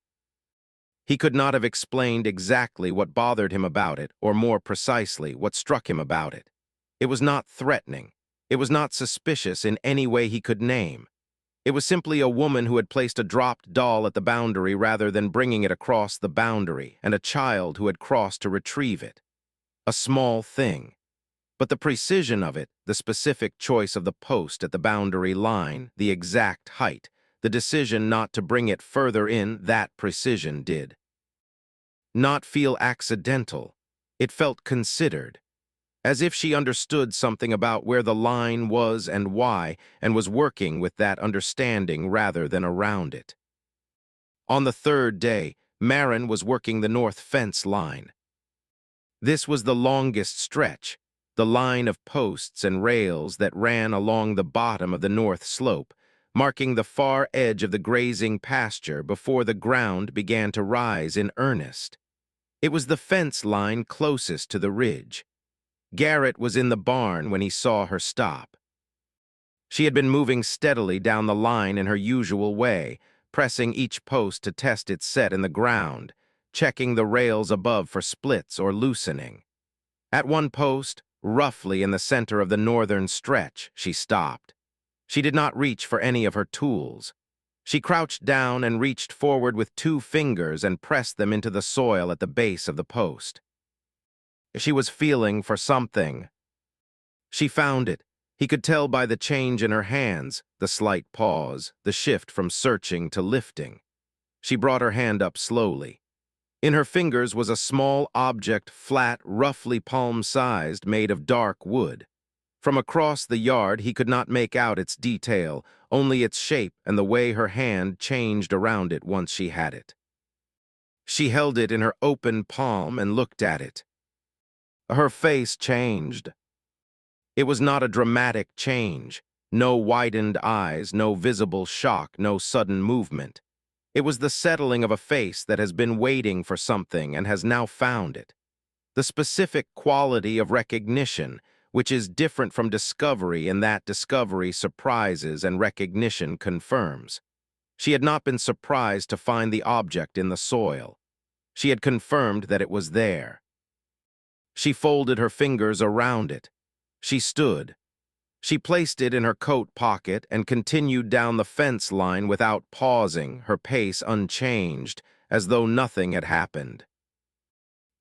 He could not have explained exactly what bothered him about it, or more precisely, what struck him about it. It was not threatening. It was not suspicious in any way he could name. It was simply a woman who had placed a dropped doll at the boundary rather than bringing it across the boundary, and a child who had crossed to retrieve it. A small thing. But the precision of it, the specific choice of the post at the boundary line, the exact height, the decision not to bring it further in, that precision did not feel accidental. It felt considered, as if she understood something about where the line was and why, and was working with that understanding rather than around it. On the third day, Marin was working the north fence line. This was the longest stretch, the line of posts and rails that ran along the bottom of the north slope, marking the far edge of the grazing pasture before the ground began to rise in earnest. It was the fence line closest to the ridge. Garrett was in the barn when he saw her stop. She had been moving steadily down the line in her usual way, pressing each post to test its set in the ground, checking the rails above for splits or loosening. At one post, roughly in the center of the northern stretch, she stopped. She did not reach for any of her tools. She crouched down and reached forward with 2 fingers and pressed them into the soil at the base of the post. She was feeling for something. She found it. He could tell by the change in her hands, the slight pause, the shift from searching to lifting. She brought her hand up slowly. In her fingers was a small object, flat, roughly palm-sized, made of dark wood. From across the yard, he could not make out its detail, only its shape and the way her hand changed around it once she had it. She held it in her open palm and looked at it. Her face changed. It was not a dramatic change. No widened eyes, no visible shock, no sudden movement. It was the settling of a face that has been waiting for something and has now found it. The specific quality of recognition, which is different from discovery in that discovery surprises and recognition confirms. She had not been surprised to find the object in the soil. She had confirmed that it was there. She folded her fingers around it. She stood. She placed it in her coat pocket and continued down the fence line without pausing, her pace unchanged, as though nothing had happened.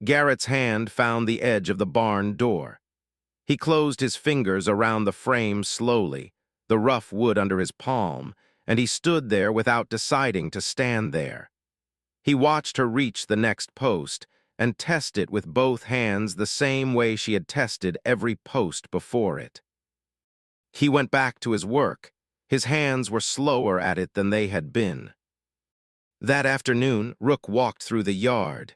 Garrett's hand found the edge of the barn door. He closed his fingers around the frame slowly, the rough wood under his palm, and he stood there without deciding to stand there. He watched her reach the next post and test it with both hands the same way she had tested every post before it. He went back to his work. His hands were slower at it than they had been. That afternoon, Rook walked through the yard.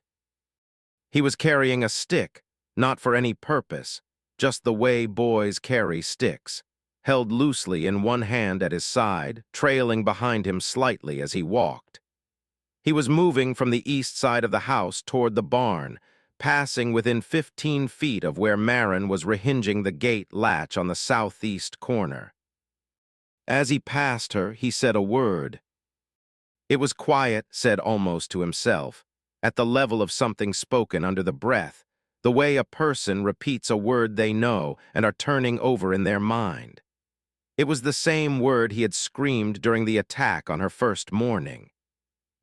He was carrying a stick, not for any purpose, just the way boys carry sticks, held loosely in one hand at his side, trailing behind him slightly as he walked. He was moving from the east side of the house toward the barn, passing within 15 feet of where Marin was rehinging the gate latch on the southeast corner. As he passed her, he said a word. It was quiet, said almost to himself, at the level of something spoken under the breath, the way a person repeats a word they know and are turning over in their mind. It was the same word he had screamed during the attack on her first morning.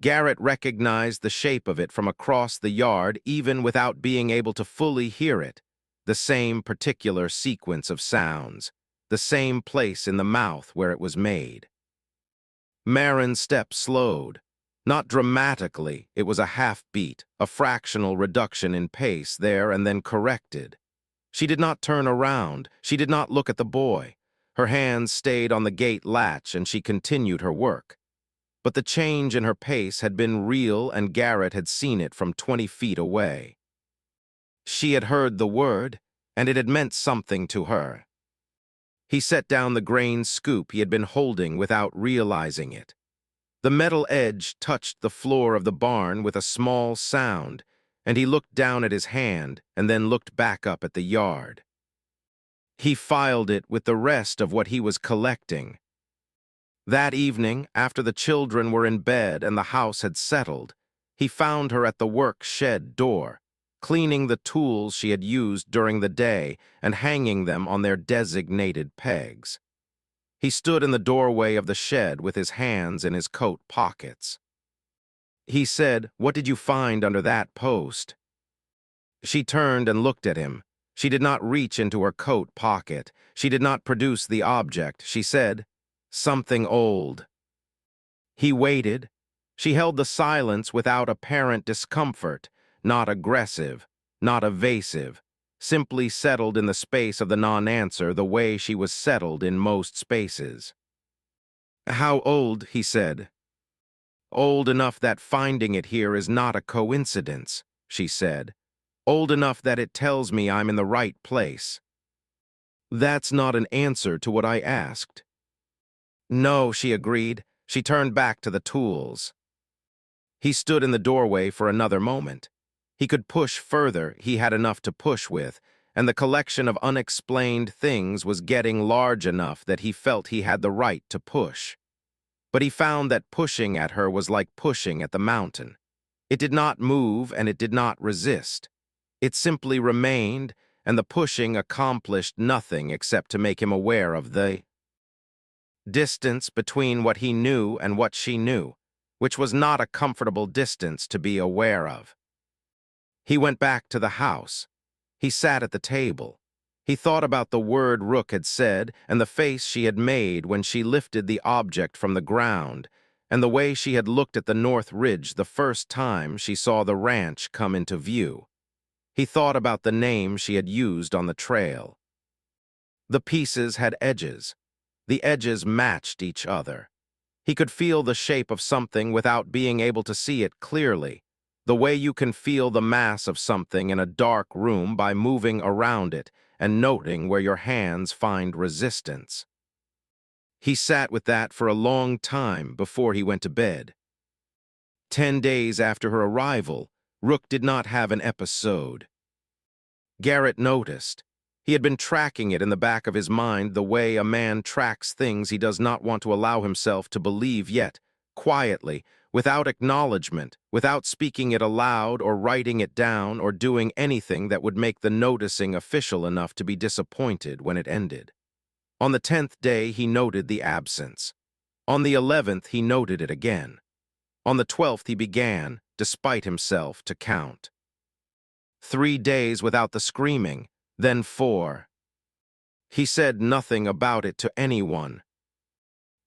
Garrett recognized the shape of it from across the yard even without being able to fully hear it, the same particular sequence of sounds, the same place in the mouth where it was made. Marin's step slowed. Not dramatically, it was a half-beat, a fractional reduction in pace there and then corrected. She did not turn around, she did not look at the boy. Her hands stayed on the gate latch and she continued her work. But the change in her pace had been real and Garrett had seen it from 20 feet away. She had heard the word, and it had meant something to her. He set down the grain scoop he had been holding without realizing it. The metal edge touched the floor of the barn with a small sound, and he looked down at his hand and then looked back up at the yard. He filed it with the rest of what he was collecting. That evening, after the children were in bed and the house had settled, he found her at the work shed door, cleaning the tools she had used during the day and hanging them on their designated pegs. He stood in the doorway of the shed with his hands in his coat pockets. He said, "What did you find under that post?" She turned and looked at him. She did not reach into her coat pocket. She did not produce the object. She said, "Something old." He waited. She held the silence without apparent discomfort, not aggressive, not evasive, simply settled in the space of the non-answer the way she was settled in most spaces. "How old?" he said. "Old enough that finding it here is not a coincidence," she said. "Old enough that it tells me I'm in the right place." "That's not an answer to what I asked." "No," she agreed. She turned back to the tools. He stood in the doorway for another moment. He could push further, he had enough to push with, and the collection of unexplained things was getting large enough that he felt he had the right to push. But he found that pushing at her was like pushing at the mountain. It did not move and it did not resist. It simply remained, and the pushing accomplished nothing except to make him aware of the distance between what he knew and what she knew, which was not a comfortable distance to be aware of. He went back to the house. He sat at the table. He thought about the word Rook had said and the face she had made when she lifted the object from the ground, and the way she had looked at the North Ridge the first time she saw the ranch come into view. He thought about the name she had used on the trail. The pieces had edges. The edges matched each other. He could feel the shape of something without being able to see it clearly, the way you can feel the mass of something in a dark room by moving around it and noting where your hands find resistance. He sat with that for a long time before he went to bed. 10 days after her arrival, Rook did not have an episode. Garrett noticed. He had been tracking it in the back of his mind the way a man tracks things he does not want to allow himself to believe yet, quietly, without acknowledgement, without speaking it aloud or writing it down or doing anything that would make the noticing official enough to be disappointed when it ended. On the 10th day, he noted the absence. On the 11th, he noted it again. On the 12th, he began, despite himself, to count. 3 days without the screaming, then 4. He said nothing about it to anyone.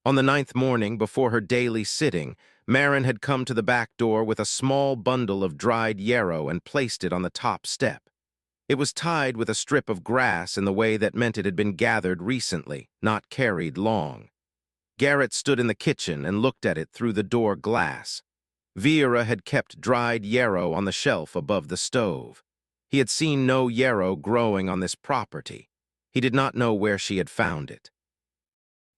On the 9th morning, before her daily sitting, Marin had come to the back door with a small bundle of dried yarrow and placed it on the top step. It was tied with a strip of grass in the way that meant it had been gathered recently, not carried long. Garrett stood in the kitchen and looked at it through the door glass. Vera had kept dried yarrow on the shelf above the stove. He had seen no yarrow growing on this property. He did not know where she had found it.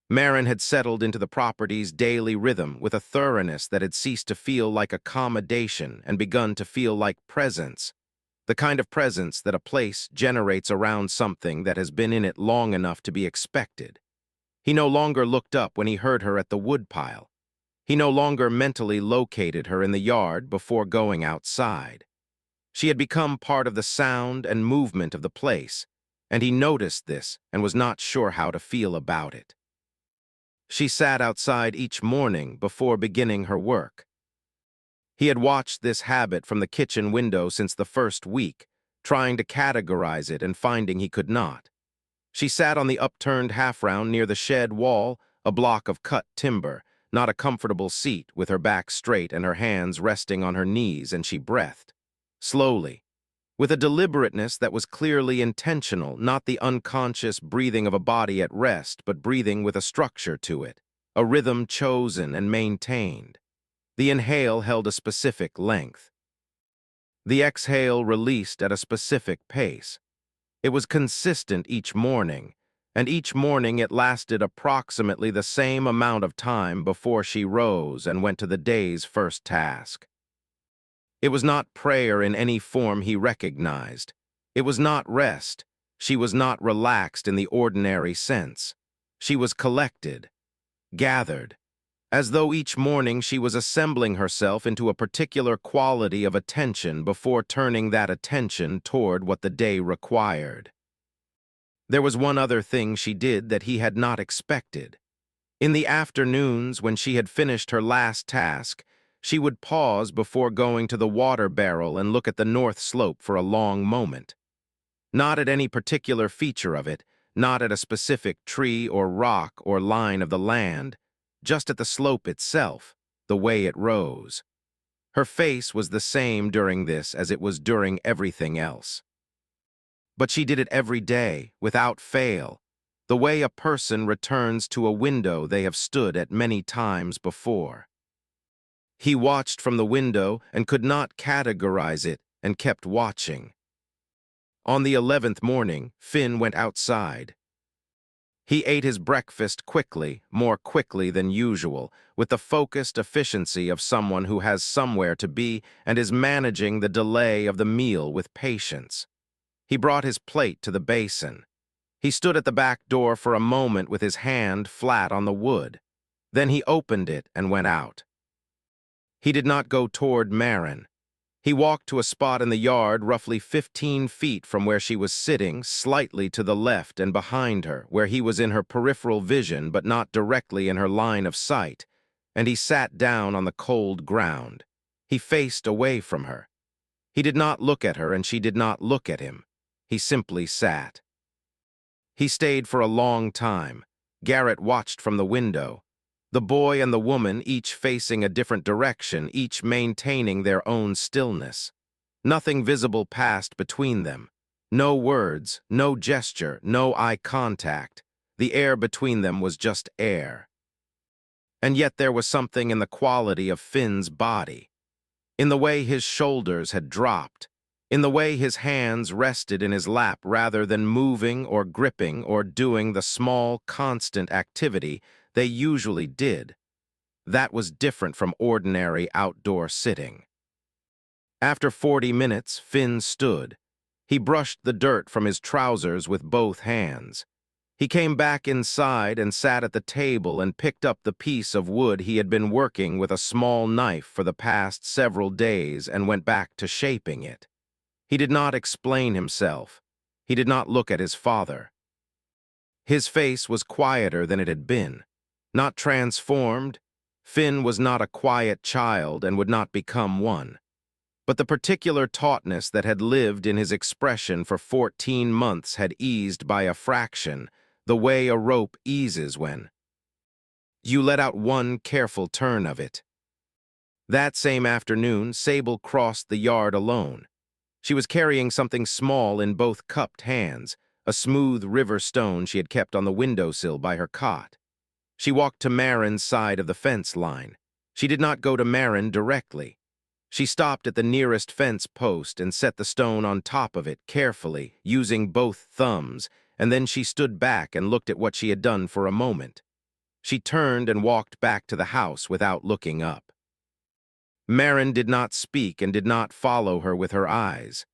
Marin had settled into the property's daily rhythm with a thoroughness that had ceased to feel like accommodation and begun to feel like presence, the kind of presence that a place generates around something that has been in it long enough to be expected. He no longer looked up when he heard her at the woodpile. He no longer mentally located her in the yard before going outside. She had become part of the sound and movement of the place, and he noticed this and was not sure how to feel about it. She sat outside each morning before beginning her work. He had watched this habit from the kitchen window since the first week, trying to categorize it and finding he could not. She sat on the upturned half-round near the shed wall, a block of cut timber, not a comfortable seat, with her back straight and her hands resting on her knees, and she breathed. Slowly, with a deliberateness that was clearly intentional, not the unconscious breathing of a body at rest, but breathing with a structure to it, a rhythm chosen and maintained. The inhale held a specific length. The exhale released at a specific pace. It was consistent each morning, and each morning it lasted approximately the same amount of time before she rose and went to the day's first task. It was not prayer in any form he recognized. It was not rest. She was not relaxed in the ordinary sense. She was collected, gathered, as though each morning she was assembling herself into a particular quality of attention before turning that attention toward what the day required. There was one other thing she did that he had not expected. In the afternoons, when she had finished her last task, she would pause before going to the water barrel and look at the north slope for a long moment. Not at any particular feature of it, not at a specific tree or rock or line of the land, just at the slope itself, the way it rose. Her face was the same during this as it was during everything else. But she did it every day, without fail, the way a person returns to a window they have stood at many times before. He watched from the window and could not categorize it and kept watching. On the 11th morning, Finn went outside. He ate his breakfast quickly, more quickly than usual, with the focused efficiency of someone who has somewhere to be and is managing the delay of the meal with patience. He brought his plate to the basin. He stood at the back door for a moment with his hand flat on the wood. Then he opened it and went out. He did not go toward Marin. He walked to a spot in the yard roughly 15 feet from where she was sitting, slightly to the left and behind her, where he was in her peripheral vision but not directly in her line of sight, and he sat down on the cold ground. He faced away from her. He did not look at her and she did not look at him. He simply sat. He stayed for a long time. Garrett watched from the window. The boy and the woman each facing a different direction, each maintaining their own stillness. Nothing visible passed between them. No words, no gesture, no eye contact. The air between them was just air. And yet there was something in the quality of Finn's body, in the way his shoulders had dropped, in the way his hands rested in his lap rather than moving or gripping or doing the small, constant activity they usually did. That was different from ordinary outdoor sitting. After 40 minutes, Finn stood. He brushed the dirt from his trousers with both hands. He came back inside and sat at the table and picked up the piece of wood he had been working with a small knife for the past several days and went back to shaping it. He did not explain himself. He did not look at his father. His face was quieter than it had been. Not transformed. Finn was not a quiet child and would not become one. But the particular tautness that had lived in his expression for 14 months had eased by a fraction, the way a rope eases when you let out one careful turn of it. That same afternoon, Sable crossed the yard alone. She was carrying something small in both cupped hands, a smooth river stone she had kept on the windowsill by her cot. She walked to Marin's side of the fence line. She did not go to Marin directly. She stopped at the nearest fence post and set the stone on top of it carefully, using both thumbs, and then she stood back and looked at what she had done for a moment. She turned and walked back to the house without looking up. Marin did not speak and did not follow her with her eyes.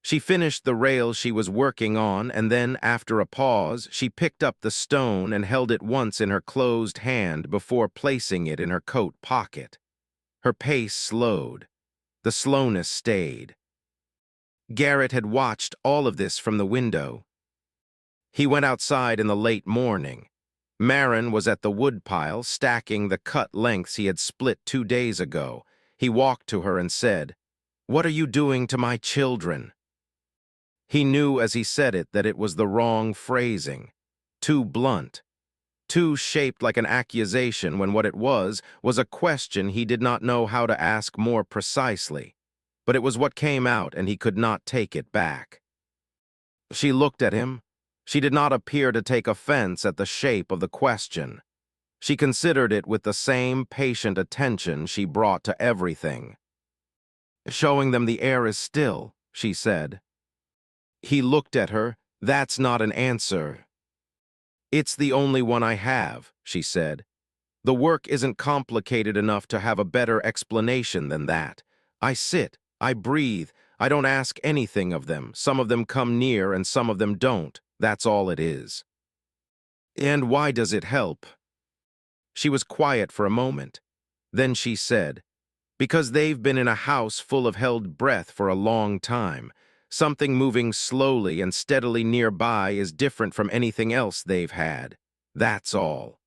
She finished the rail she was working on, and then, after a pause, she picked up the stone and held it once in her closed hand before placing it in her coat pocket. Her pace slowed. The slowness stayed. Garrett had watched all of this from the window. He went outside in the late morning. Marin was at the woodpile, stacking the cut lengths he had split 2 days ago. He walked to her and said, "What are you doing to my children?" He knew as he said it that it was the wrong phrasing, too blunt, too shaped like an accusation when what it was a question he did not know how to ask more precisely. But it was what came out and he could not take it back. She looked at him. She did not appear to take offense at the shape of the question. She considered it with the same patient attention she brought to everything. "Showing them the air is still," she said. He looked at her. "That's not an answer." "It's the only one I have," she said. "The work isn't complicated enough to have a better explanation than that. I sit, I breathe, I don't ask anything of them. Some of them come near and some of them don't. That's all it is." "And why does it help?" She was quiet for a moment. Then she said, "Because they've been in a house full of held breath for a long time. Something moving slowly and steadily nearby is different from anything else they've had. That's all."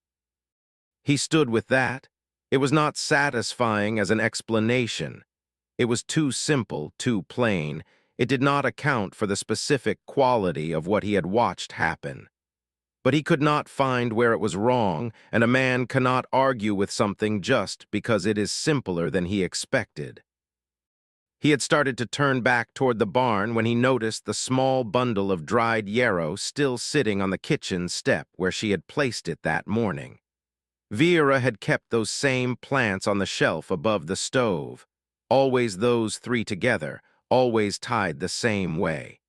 He stood with that. It was not satisfying as an explanation. It was too simple, too plain. It did not account for the specific quality of what he had watched happen. But he could not find where it was wrong, and a man cannot argue with something just because it is simpler than he expected. He had started to turn back toward the barn when he noticed the small bundle of dried yarrow still sitting on the kitchen step where she had placed it that morning. Vera had kept those same plants on the shelf above the stove, always those 3 together, always tied the same way.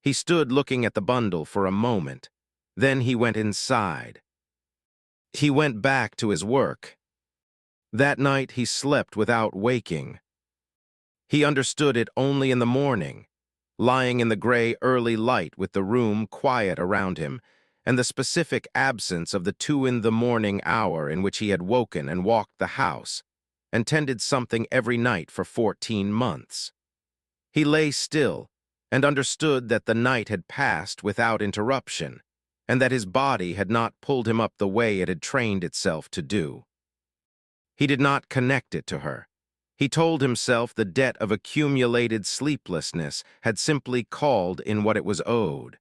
He stood looking at the bundle for a moment. Then he went inside. He went back to his work. That night he slept without waking. He understood it only in the morning, lying in the gray early light with the room quiet around him, and the specific absence of the 2 in the morning hour in which he had woken and walked the house, and tended something every night for 14 months. He lay still, and understood that the night had passed without interruption, and that his body had not pulled him up the way it had trained itself to do. He did not connect it to her. He told himself the debt of accumulated sleeplessness had simply called in what it was owed.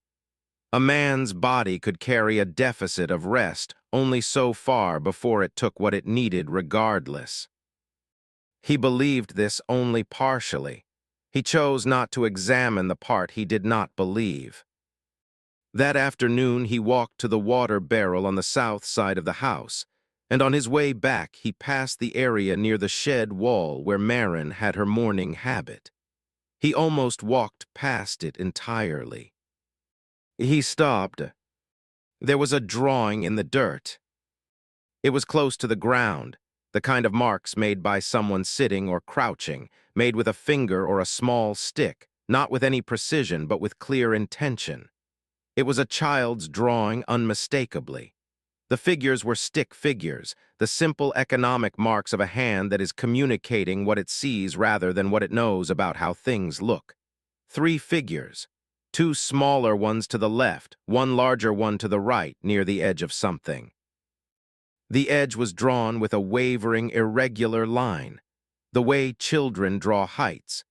A man's body could carry a deficit of rest only so far before it took what it needed regardless. He believed this only partially. He chose not to examine the part he did not believe. That afternoon he walked to the water barrel on the south side of the house, and on his way back he passed the area near the shed wall where Marin had her morning habit. He almost walked past it entirely. He stopped. There was a drawing in the dirt. It was close to the ground, the kind of marks made by someone sitting or crouching, made with a finger or a small stick, not with any precision but with clear intention. It was a child's drawing unmistakably. The figures were stick figures, the simple economic marks of a hand that is communicating what it sees rather than what it knows about how things look. 3 figures, 2 smaller ones to the left, 1 larger one to the right, near the edge of something. The edge was drawn with a wavering, irregular line, the way children draw heights,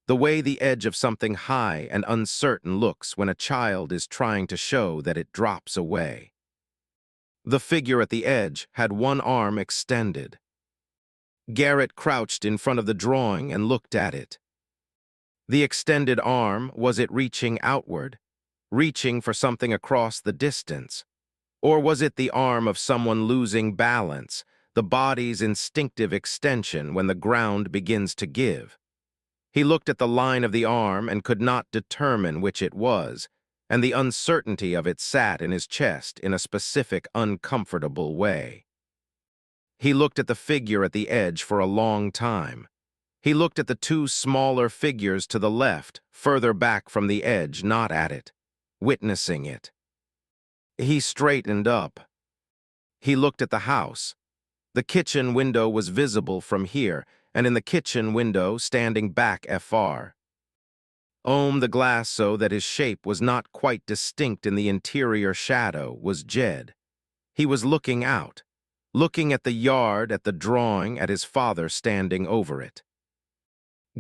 the way the edge of something high and uncertain looks when a child is trying to show that it drops away. The figure at the edge had 1 arm extended. Garrett crouched in front of the drawing and looked at it. The extended arm, was it reaching outward, reaching for something across the distance? Or was it the arm of someone losing balance, the body's instinctive extension when the ground begins to give? He looked at the line of the arm and could not determine which it was, and the uncertainty of it sat in his chest in a specific, uncomfortable way. He looked at the figure at the edge for a long time. He looked at the 2 smaller figures to the left, further back from the edge, not at it, witnessing it. He straightened up. He looked at the house. The kitchen window was visible from here, and in the kitchen window, standing back far, the glass so that his shape was not quite distinct in the interior shadow, was Jed. He was looking out, looking at the yard, at the drawing, at his father standing over it.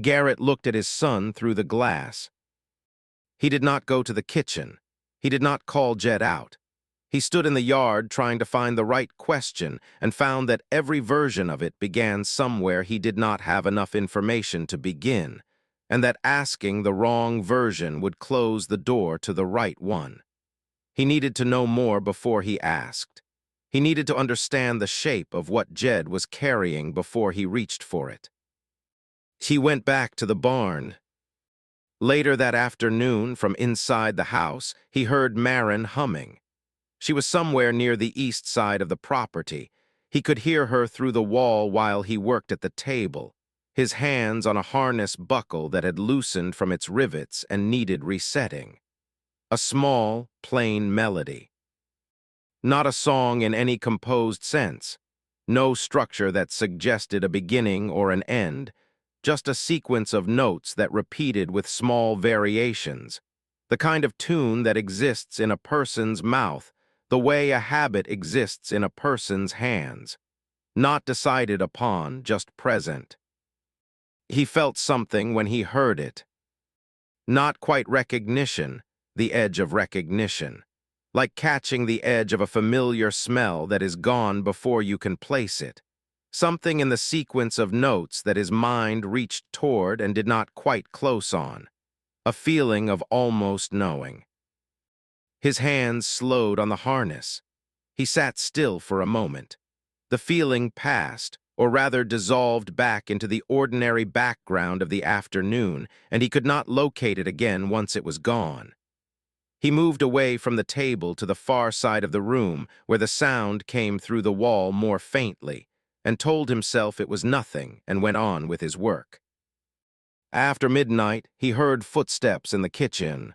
Garrett looked at his son through the glass. He did not go to the kitchen. He did not call Jed out. He stood in the yard trying to find the right question and found that every version of it began somewhere he did not have enough information to begin, and that asking the wrong version would close the door to the right one. He needed to know more before he asked. He needed to understand the shape of what Jed was carrying before he reached for it. He went back to the barn. Later that afternoon, from inside the house, he heard Marin humming. She was somewhere near the east side of the property. He could hear her through the wall while he worked at the table, his hands on a harness buckle that had loosened from its rivets and needed resetting. A small, plain melody. Not a song in any composed sense. No structure that suggested a beginning or an end, just a sequence of notes that repeated with small variations. The kind of tune that exists in a person's mouth, the way a habit exists in a person's hands. Not decided upon, just present. He felt something when he heard it. Not quite recognition, the edge of recognition. Like catching the edge of a familiar smell that is gone before you can place it. Something in the sequence of notes that his mind reached toward and did not quite close on. A feeling of almost knowing. His hands slowed on the harness. He sat still for a moment. The feeling passed, or rather dissolved back into the ordinary background of the afternoon, and he could not locate it again once it was gone. He moved away from the table to the far side of the room, where the sound came through the wall more faintly, and told himself it was nothing, and went on with his work. After midnight, he heard footsteps in the kitchen.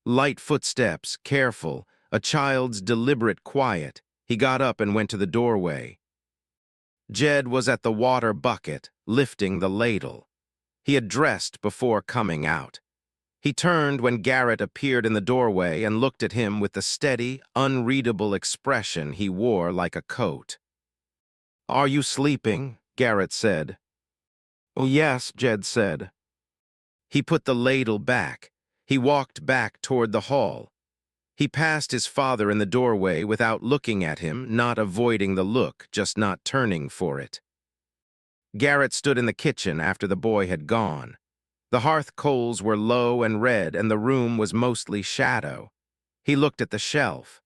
Light footsteps, careful, a child's deliberate quiet. He got up and went to the doorway. Jed was at the water bucket, lifting the ladle. He had dressed before coming out. He turned when Garrett appeared in the doorway and looked at him with the steady, unreadable expression he wore like a coat. "Are you sleeping?" Garrett said. "Oh, yes," Jed said. He put the ladle back. He walked back toward the hall. He passed his father in the doorway without looking at him, not avoiding the look, just not turning for it. Garrett stood in the kitchen after the boy had gone. The hearth coals were low and red, and the room was mostly shadow. He looked at the shelf.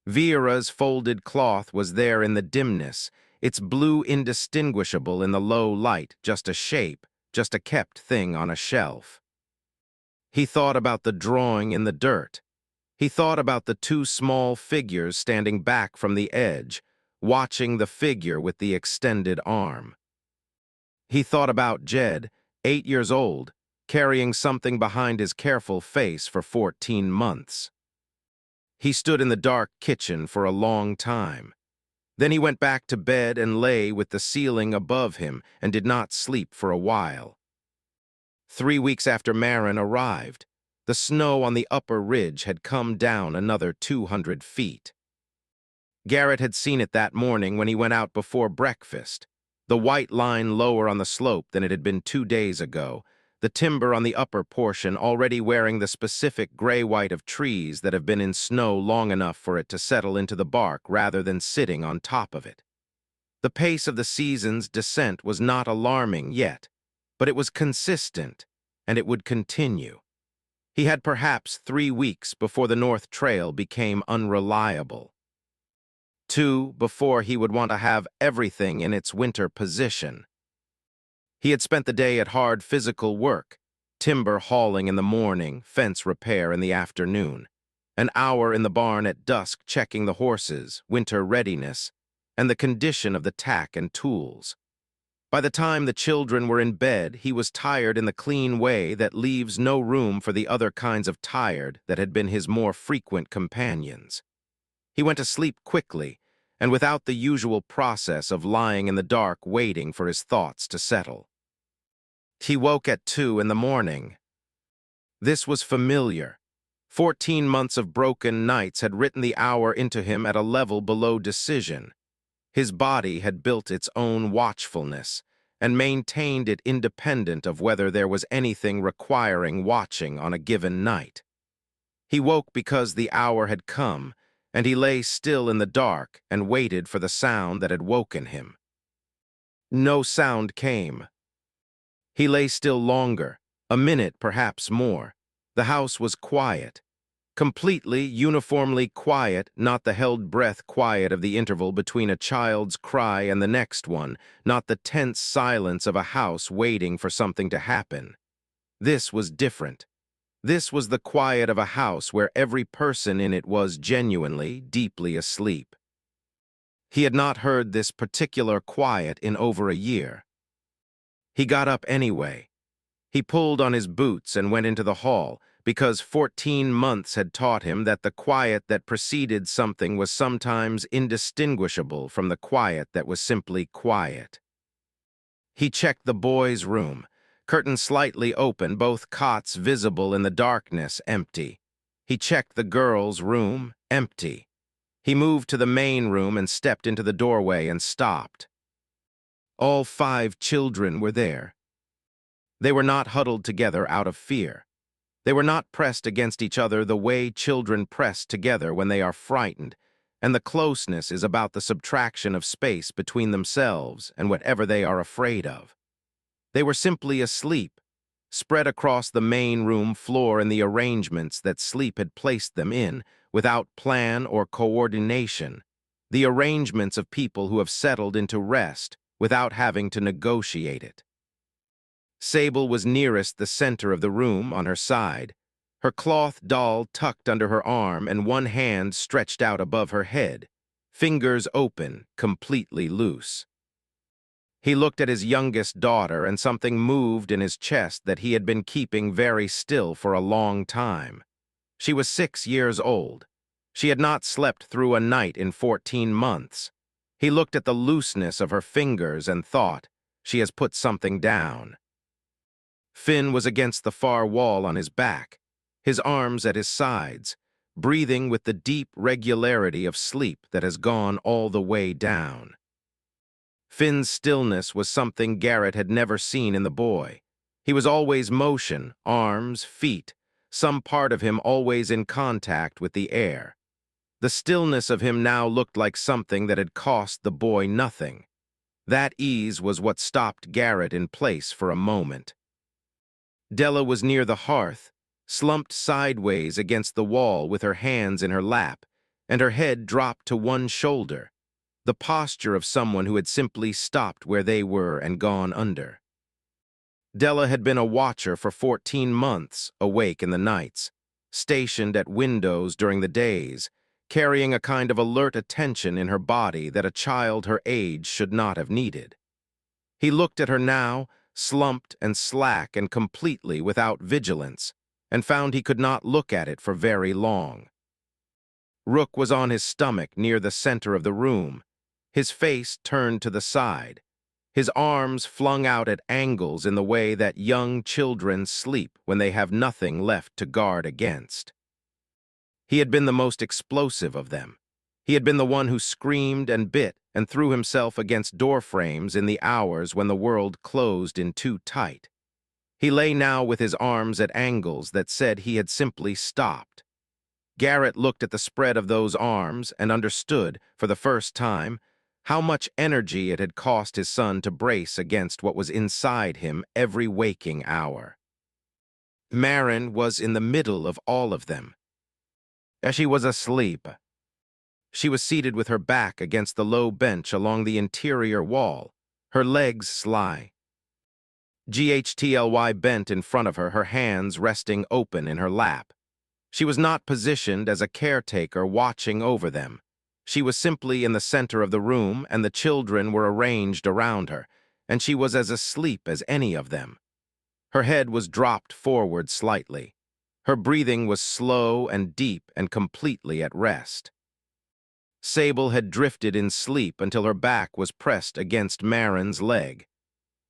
Vera's folded cloth was there in the dimness, its blue indistinguishable in the low light, just a shape, just a kept thing on a shelf. He thought about the drawing in the dirt. He thought about the two small figures standing back from the edge, watching the figure with the extended arm. He thought about Jed, 8 years old, carrying something behind his careful face for 14 months. He stood in the dark kitchen for a long time. Then he went back to bed and lay with the ceiling above him and did not sleep for a while. 3 weeks after Marin arrived, the snow on the upper ridge had come down another 200 feet. Garrett had seen it that morning when he went out before breakfast. The white line lower on the slope than it had been 2 days ago, the timber on the upper portion already wearing the specific gray-white of trees that have been in snow long enough for it to settle into the bark rather than sitting on top of it. The pace of the season's descent was not alarming yet, but it was consistent, and it would continue. He had perhaps 3 weeks before the North Trail became unreliable. 2 before he would want to have everything in its winter position. He had spent the day at hard physical work, timber hauling in the morning, fence repair in the afternoon, an hour in the barn at dusk checking the horses, winter readiness, and the condition of the tack and tools. By the time the children were in bed, he was tired in the clean way that leaves no room for the other kinds of tired that had been his more frequent companions. He went to sleep quickly, and without the usual process of lying in the dark waiting for his thoughts to settle. He woke at 2 in the morning. This was familiar. 14 months of broken nights had written the hour into him at a level below decision. His body had built its own watchfulness and maintained it independent of whether there was anything requiring watching on a given night. He woke because the hour had come, and he lay still in the dark and waited for the sound that had woken him. No sound came. He lay still longer, a minute, perhaps more. The house was quiet. Completely, uniformly quiet, not the held breath quiet of the interval between a child's cry and the next one, not the tense silence of a house waiting for something to happen. This was different. This was the quiet of a house where every person in it was genuinely, deeply asleep. He had not heard this particular quiet in over a year. He got up anyway. He pulled on his boots and went into the hall, because 14 months had taught him that the quiet that preceded something was sometimes indistinguishable from the quiet that was simply quiet. He checked the boys' room, curtains slightly open, both cots visible in the darkness, empty. He checked the girls' room, empty. He moved to the main room and stepped into the doorway and stopped. All 5 children were there. They were not huddled together out of fear. They were not pressed against each other the way children press together when they are frightened, and the closeness is about the subtraction of space between themselves and whatever they are afraid of. They were simply asleep, spread across the main room floor in the arrangements that sleep had placed them in, without plan or coordination, the arrangements of people who have settled into rest without having to negotiate it. Sable was nearest the center of the room, on her side, her cloth doll tucked under her arm and one hand stretched out above her head, fingers open, completely loose. He looked at his youngest daughter, and something moved in his chest that he had been keeping very still for a long time. She was 6 years old. She had not slept through a night in 14 months. He looked at the looseness of her fingers and thought, she has put something down. Finn was against the far wall on his back, his arms at his sides, breathing with the deep regularity of sleep that has gone all the way down. Finn's stillness was something Garrett had never seen in the boy. He was always motion, arms, feet, some part of him always in contact with the air. The stillness of him now looked like something that had cost the boy nothing. That ease was what stopped Garrett in place for a moment. Della was near the hearth, slumped sideways against the wall with her hands in her lap, and her head dropped to one shoulder, the posture of someone who had simply stopped where they were and gone under. Della had been a watcher for 14 months, awake in the nights, stationed at windows during the days, carrying a kind of alert attention in her body that a child her age should not have needed. He looked at her now, slumped and slack and completely without vigilance, and found he could not look at it for very long. Rook was on his stomach near the center of the room, his face turned to the side, his arms flung out at angles in the way that young children sleep when they have nothing left to guard against. He had been the most explosive of them. He had been the one who screamed and bit and threw himself against door frames in the hours when the world closed in too tight. He lay now with his arms at angles that said he had simply stopped. Garrett looked at the spread of those arms and understood, for the first time, how much energy it had cost his son to brace against what was inside him every waking hour. Marin was in the middle of all of them. As she was asleep, she was seated with her back against the low bench along the interior wall, her legs sly. GHTLY bent in front of her, her hands resting open in her lap. She was not positioned as a caretaker watching over them. She was simply in the center of the room, and the children were arranged around her, and she was as asleep as any of them. Her head was dropped forward slightly. Her breathing was slow and deep and completely at rest. Sable had drifted in sleep until her back was pressed against Marin's leg.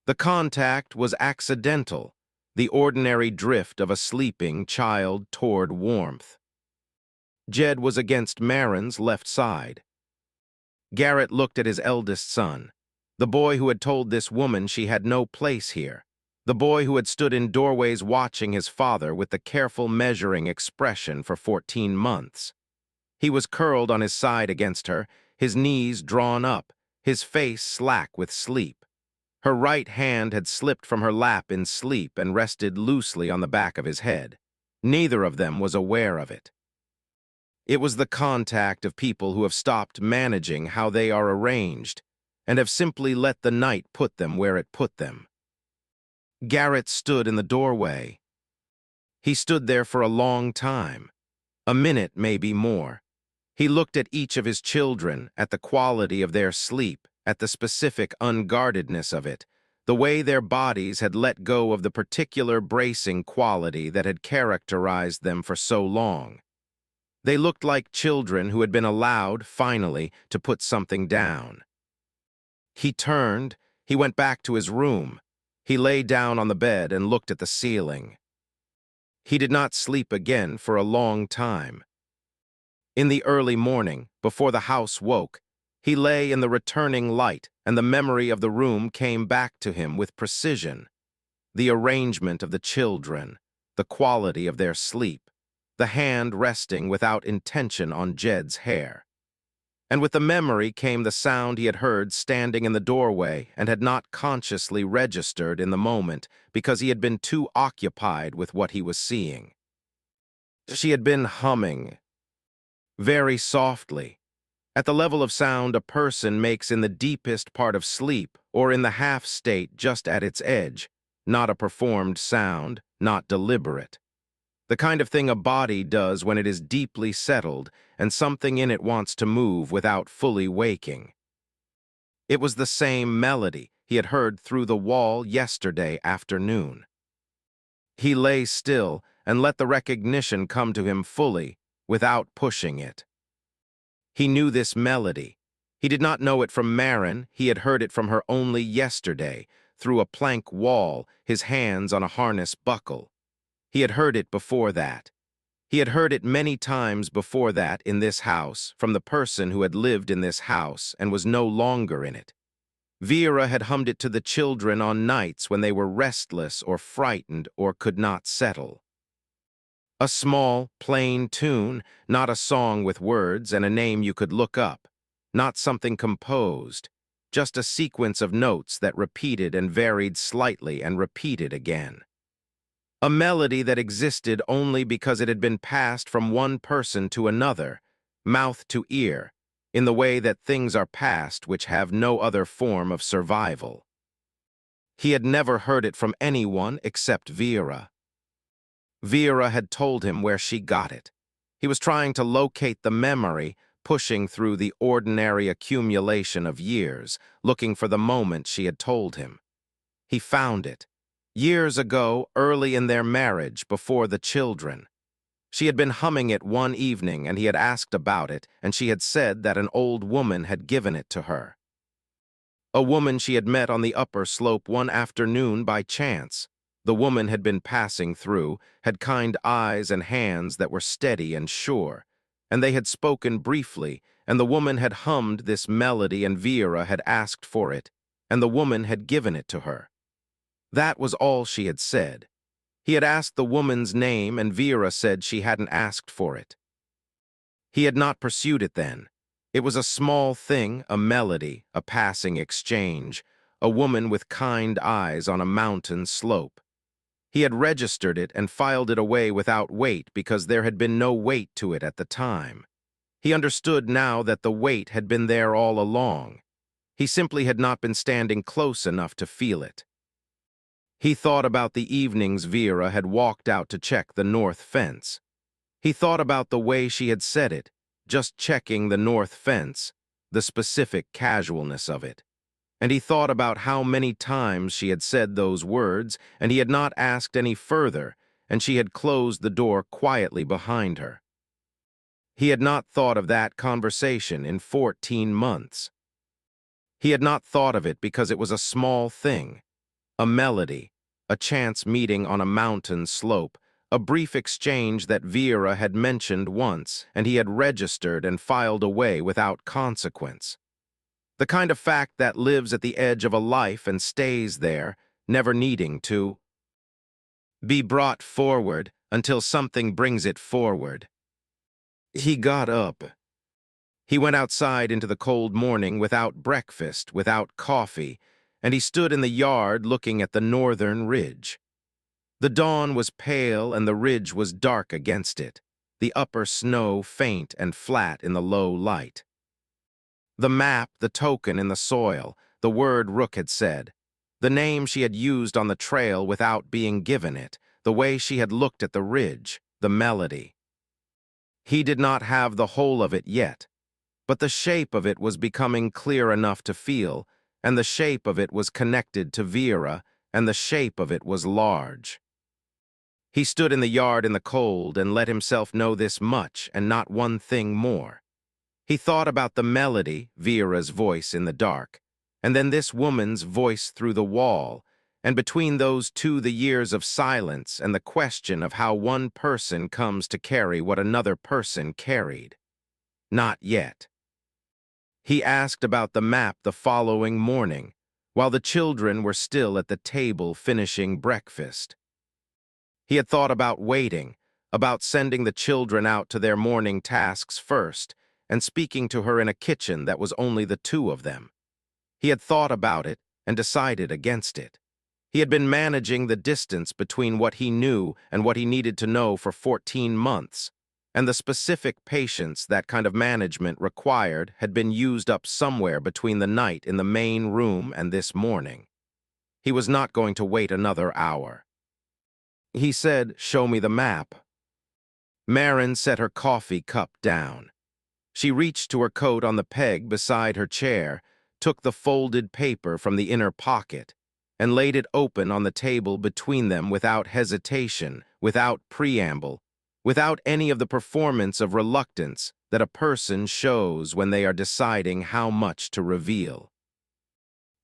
The contact was accidental, the ordinary drift of a sleeping child toward warmth. Jed was against Marin's left side. Garrett looked at his eldest son, the boy who had told this woman she had no place here, the boy who had stood in doorways watching his father with the careful measuring expression for 14 months. He was curled on his side against her, his knees drawn up, his face slack with sleep. Her right hand had slipped from her lap in sleep and rested loosely on the back of his head. Neither of them was aware of it. It was the contact of people who have stopped managing how they are arranged and have simply let the night put them where it put them. Garrett stood in the doorway. He stood there for a long time, a minute, maybe more. He looked at each of his children, at the quality of their sleep, at the specific unguardedness of it, the way their bodies had let go of the particular bracing quality that had characterized them for so long. They looked like children who had been allowed, finally, to put something down. He turned, he went back to his room. He lay down on the bed and looked at the ceiling. He did not sleep again for a long time. In the early morning, before the house woke, he lay in the returning light, and the memory of the room came back to him with precision. The arrangement of the children, the quality of their sleep, the hand resting without intention on Jed's hair. And with the memory came the sound he had heard standing in the doorway and had not consciously registered in the moment because he had been too occupied with what he was seeing. She had been humming, very softly, at the level of sound a person makes in the deepest part of sleep or in the half state just at its edge, not a performed sound, not deliberate. The kind of thing a body does when it is deeply settled and something in it wants to move without fully waking. It was the same melody he had heard through the wall yesterday afternoon. He lay still and let the recognition come to him fully, without pushing it. He knew this melody. He did not know it from Marin, he had heard it from her only yesterday, through a plank wall, his hands on a harness buckle. He had heard it before that. He had heard it many times before that in this house, from the person who had lived in this house and was no longer in it. Vera had hummed it to the children on nights when they were restless or frightened or could not settle. A small, plain tune, not a song with words and a name you could look up, not something composed, just a sequence of notes that repeated and varied slightly and repeated again. A melody that existed only because it had been passed from one person to another, mouth to ear, in the way that things are passed which have no other form of survival. He had never heard it from anyone except Vera. Vera had told him where she got it. He was trying to locate the memory, pushing through the ordinary accumulation of years, looking for the moment she had told him. He found it. Years ago, early in their marriage, before the children. She had been humming it one evening, and he had asked about it, and she had said that an old woman had given it to her. A woman she had met on the upper slope one afternoon by chance. The woman had been passing through, had kind eyes and hands that were steady and sure, and they had spoken briefly, and the woman had hummed this melody and Vera had asked for it, and the woman had given it to her. That was all she had said. He had asked the woman's name, and Vera said she hadn't asked for it. He had not pursued it then. It was a small thing, a melody, a passing exchange, a woman with kind eyes on a mountain slope. He had registered it and filed it away without weight because there had been no weight to it at the time. He understood now that the weight had been there all along. He simply had not been standing close enough to feel it. He thought about the evenings Vera had walked out to check the north fence. He thought about the way she had said it, just checking the north fence, the specific casualness of it. And he thought about how many times she had said those words, and he had not asked any further, and she had closed the door quietly behind her. He had not thought of that conversation in 14 months. He had not thought of it because it was a small thing, a melody, a chance meeting on a mountain slope, a brief exchange that Vera had mentioned once, and he had registered and filed away without consequence. The kind of fact that lives at the edge of a life and stays there, never needing to be brought forward until something brings it forward. He got up. He went outside into the cold morning without breakfast, without coffee, and he stood in the yard looking at the northern ridge. The dawn was pale and the ridge was dark against it, the upper snow faint and flat in the low light. The map, the token in the soil, the word Rook had said, the name she had used on the trail without being given it, the way she had looked at the ridge, the melody. He did not have the whole of it yet, but the shape of it was becoming clear enough to feel, and the shape of it was connected to Vera, and the shape of it was large. He stood in the yard in the cold and let himself know this much and not one thing more. He thought about the melody, Vera's voice in the dark, and then this woman's voice through the wall, and between those two the years of silence and the question of how one person comes to carry what another person carried. Not yet. He asked about the map the following morning, while the children were still at the table finishing breakfast. He had thought about waiting, about sending the children out to their morning tasks first, and speaking to her in a kitchen that was only the two of them. He had thought about it and decided against it. He had been managing the distance between what he knew and what he needed to know for 14 months, and the specific patience that kind of management required had been used up somewhere between the night in the main room and this morning. He was not going to wait another hour. He said, "Show me the map." Marin set her coffee cup down. She reached to her coat on the peg beside her chair, took the folded paper from the inner pocket, and laid it open on the table between them without hesitation, without preamble, without any of the performance of reluctance that a person shows when they are deciding how much to reveal.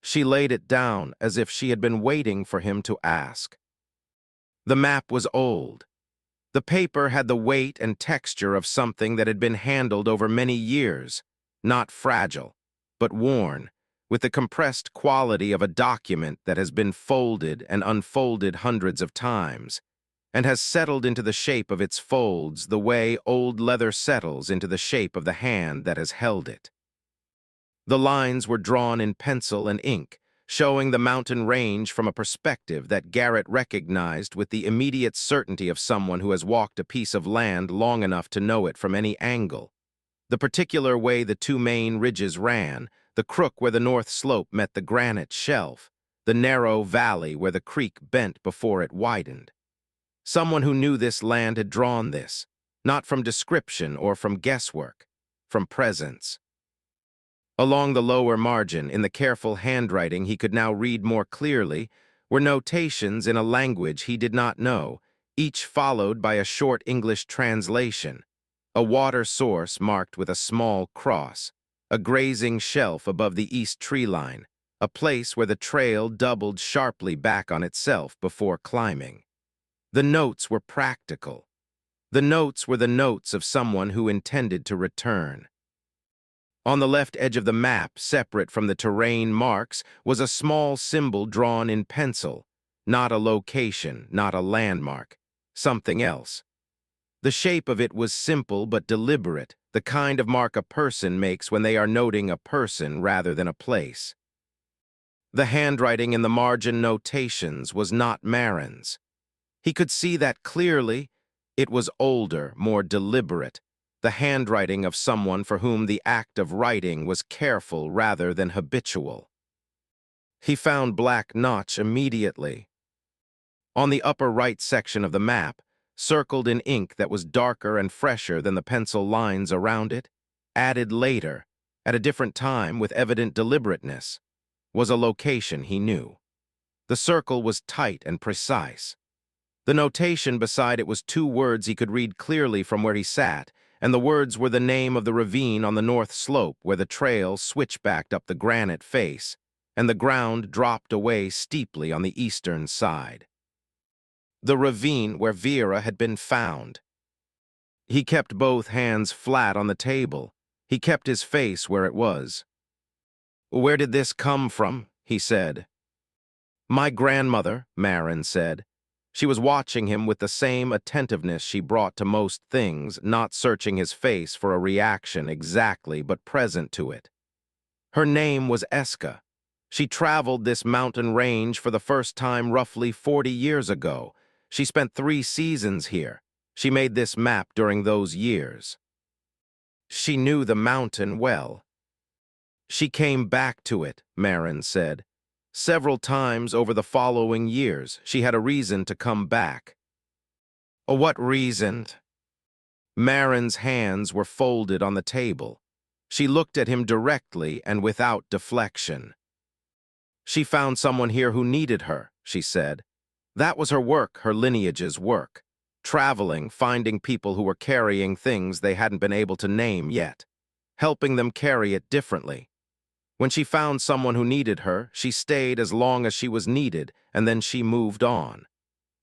She laid it down as if she had been waiting for him to ask. The map was old. The paper had the weight and texture of something that had been handled over many years, not fragile, but worn, with the compressed quality of a document that has been folded and unfolded hundreds of times, and has settled into the shape of its folds the way old leather settles into the shape of the hand that has held it. The lines were drawn in pencil and ink, showing the mountain range from a perspective that Garrett recognized with the immediate certainty of someone who has walked a piece of land long enough to know it from any angle. The particular way the two main ridges ran, the crook where the north slope met the granite shelf, the narrow valley where the creek bent before it widened. Someone who knew this land had drawn this, not from description or from guesswork, from presence. Along the lower margin, in the careful handwriting he could now read more clearly, were notations in a language he did not know, each followed by a short English translation. A water source marked with a small cross, a grazing shelf above the east tree line, a place where the trail doubled sharply back on itself before climbing. The notes were practical. The notes were the notes of someone who intended to return. On the left edge of the map, separate from the terrain marks, was a small symbol drawn in pencil. Not a location, not a landmark. Something else. The shape of it was simple but deliberate, the kind of mark a person makes when they are noting a person rather than a place. The handwriting in the margin notations was not Marin's. He could see that clearly. It was older, more deliberate, the handwriting of someone for whom the act of writing was careful rather than habitual. He found Black Notch immediately. On the upper right section of the map, circled in ink that was darker and fresher than the pencil lines around it, added later, at a different time with evident deliberateness, was a location he knew. The circle was tight and precise. The notation beside it was two words he could read clearly from where he sat, and the words were the name of the ravine on the north slope where the trail switchbacked up the granite face, and the ground dropped away steeply on the eastern side. The ravine where Vera had been found. He kept both hands flat on the table. He kept his face where it was. "Where did this come from?" he said. "My grandmother," Marin said. She was watching him with the same attentiveness she brought to most things, not searching his face for a reaction exactly, but present to it. Her name was Eska. She traveled this mountain range for the first time roughly 40 years ago. She spent 3 seasons here. She made this map during those years. She knew the mountain well. She came back to it, Marin said. Several times over the following years, she had a reason to come back. What reason? Marin's hands were folded on the table. She looked at him directly and without deflection. She found someone here who needed her, she said. That was her work, her lineage's work. Traveling, finding people who were carrying things they hadn't been able to name yet. Helping them carry it differently. When she found someone who needed her, she stayed as long as she was needed, and then she moved on.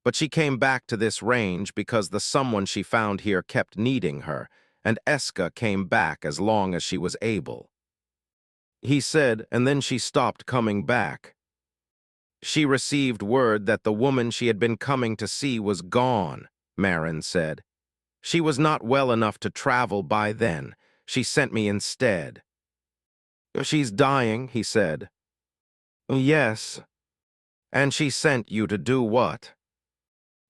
But she came back to this range because the someone she found here kept needing her, and Eska came back as long as she was able. He said, and then she stopped coming back. She received word that the woman she had been coming to see was gone, Marin said. She was not well enough to travel by then. She sent me instead. She's dying, he said. Yes. And she sent you to do what?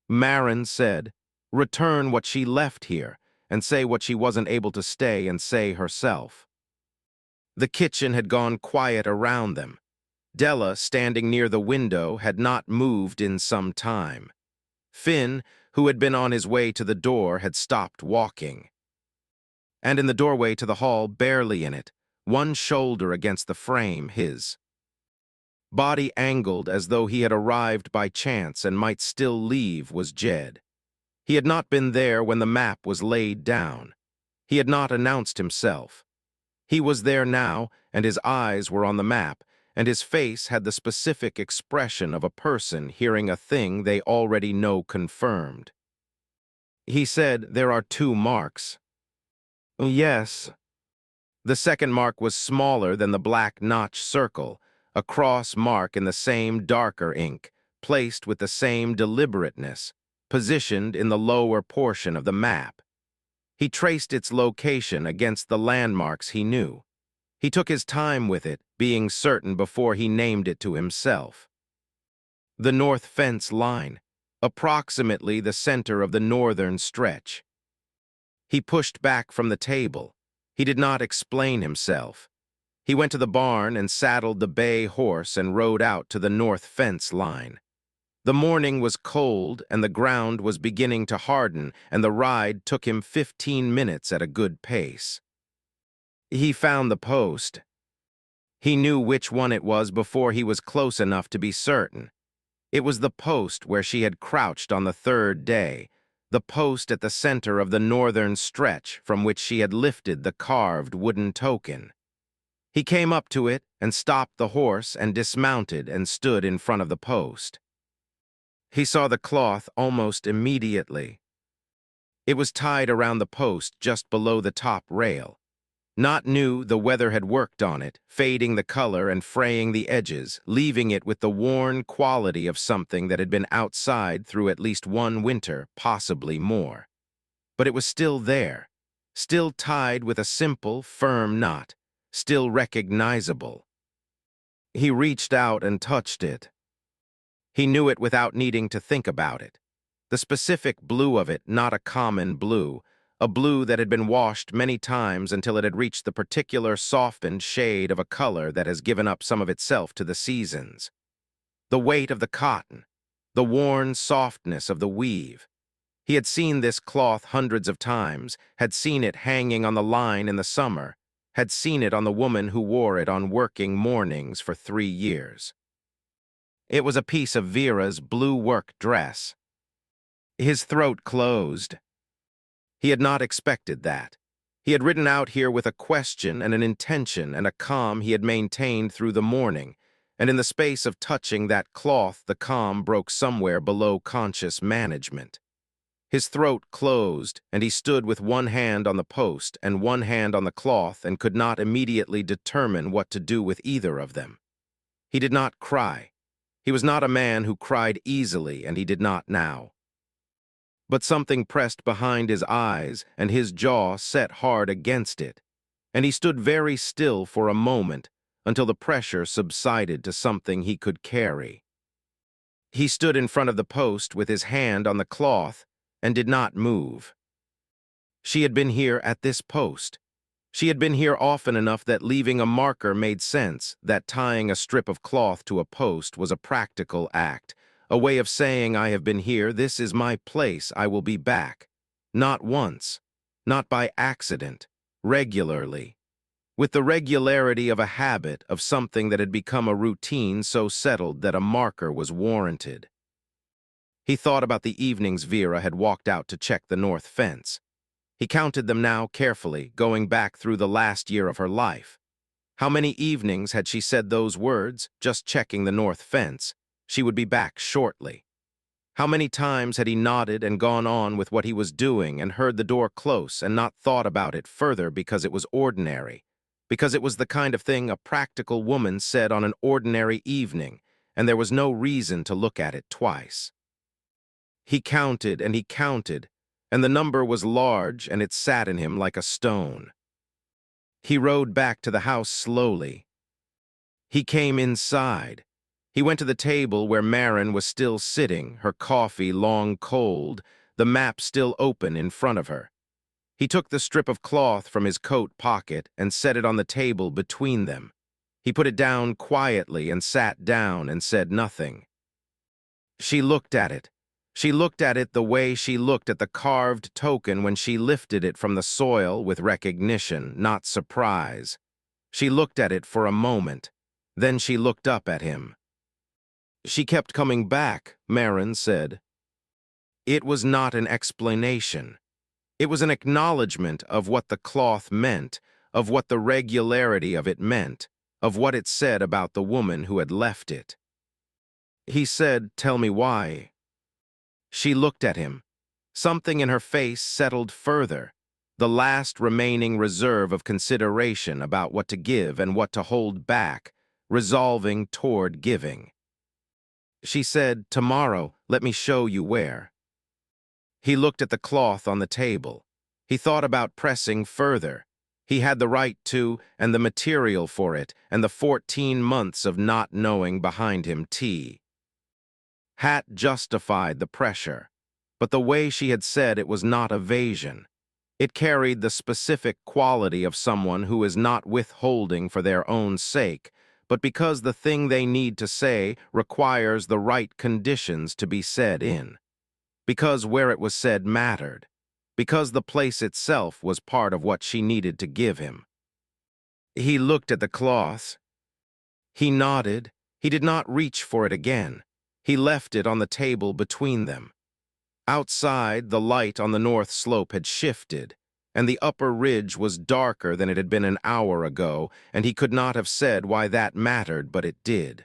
Marin said, return what she left here, and say what she wasn't able to stay and say herself. The kitchen had gone quiet around them. Della, standing near the window, had not moved in some time. Finn, who had been on his way to the door, had stopped walking. And in the doorway to the hall, barely in it, one shoulder against the frame, his body angled as though he had arrived by chance and might still leave, was Jed. He had not been there when the map was laid down. He had not announced himself. He was there now, and his eyes were on the map, and his face had the specific expression of a person hearing a thing they already know confirmed. He said, there are 2 marks. Yes. The second mark was smaller than the black notch circle, a cross mark in the same darker ink, placed with the same deliberateness, positioned in the lower portion of the map. He traced its location against the landmarks he knew. He took his time with it, being certain before he named it to himself. The north fence line, approximately the center of the northern stretch. He pushed back from the table. He did not explain himself. He went to the barn and saddled the bay horse and rode out to the north fence line. The morning was cold and the ground was beginning to harden, and the ride took him 15 minutes at a good pace. He found the post. He knew which one it was before he was close enough to be certain. It was the post where she had crouched on the third day, the post at the center of the northern stretch from which she had lifted the carved wooden token. He came up to it and stopped the horse and dismounted and stood in front of the post. He saw the cloth almost immediately. It was tied around the post just below the top rail. Not new, the weather had worked on it, fading the color and fraying the edges, leaving it with the worn quality of something that had been outside through at least one winter, possibly more. But it was still there, still tied with a simple, firm knot, still recognizable. He reached out and touched it. He knew it without needing to think about it. The specific blue of it, not a common blue, a blue that had been washed many times until it had reached the particular softened shade of a color that has given up some of itself to the seasons. The weight of the cotton, the worn softness of the weave. He had seen this cloth hundreds of times, had seen it hanging on the line in the summer, had seen it on the woman who wore it on working mornings for 3 years. It was a piece of Vera's blue work dress. His throat closed. He had not expected that. He had ridden out here with a question and an intention and a calm he had maintained through the morning, and in the space of touching that cloth the calm broke somewhere below conscious management. His throat closed, and he stood with one hand on the post and one hand on the cloth and could not immediately determine what to do with either of them. He did not cry. He was not a man who cried easily, and he did not now. But something pressed behind his eyes, and his jaw set hard against it, and he stood very still for a moment until the pressure subsided to something he could carry. He stood in front of the post with his hand on the cloth and did not move. She had been here at this post. She had been here often enough that leaving a marker made sense, that tying a strip of cloth to a post was a practical act, a way of saying, I have been here, this is my place, I will be back. Not once, not by accident, regularly. With the regularity of a habit, of something that had become a routine so settled that a marker was warranted. He thought about the evenings Vera had walked out to check the north fence. He counted them now carefully, going back through the last year of her life. How many evenings had she said those words, just checking the north fence? She would be back shortly. How many times had he nodded and gone on with what he was doing and heard the door close and not thought about it further because it was ordinary, because it was the kind of thing a practical woman said on an ordinary evening, and there was no reason to look at it twice. He counted, and the number was large and it sat in him like a stone. He rode back to the house slowly. He came inside. He went to the table where Marin was still sitting, her coffee long cold, the map still open in front of her. He took the strip of cloth from his coat pocket and set it on the table between them. He put it down quietly and sat down and said nothing. She looked at it. She looked at it the way she looked at the carved token when she lifted it from the soil with recognition, not surprise. She looked at it for a moment. Then she looked up at him. She kept coming back, Marin said. It was not an explanation. It was an acknowledgement of what the cloth meant, of what the regularity of it meant, of what it said about the woman who had left it. He said, "Tell me why." She looked at him. Something in her face settled further, the last remaining reserve of consideration about what to give and what to hold back, resolving toward giving. She said, "Tomorrow, let me show you where." He looked at the cloth on the table. He thought about pressing further. He had the right to, and the material for it, and the 14 months of not knowing behind him. Hat justified the pressure, but the way she had said it was not evasion. It carried the specific quality of someone who is not withholding for their own sake, but because the thing they need to say requires the right conditions to be said in. Because where it was said mattered. Because the place itself was part of what she needed to give him. He looked at the cloth. He nodded. He did not reach for it again. He left it on the table between them. Outside, the light on the north slope had shifted, and the upper ridge was darker than it had been an hour ago, and he could not have said why that mattered, but it did.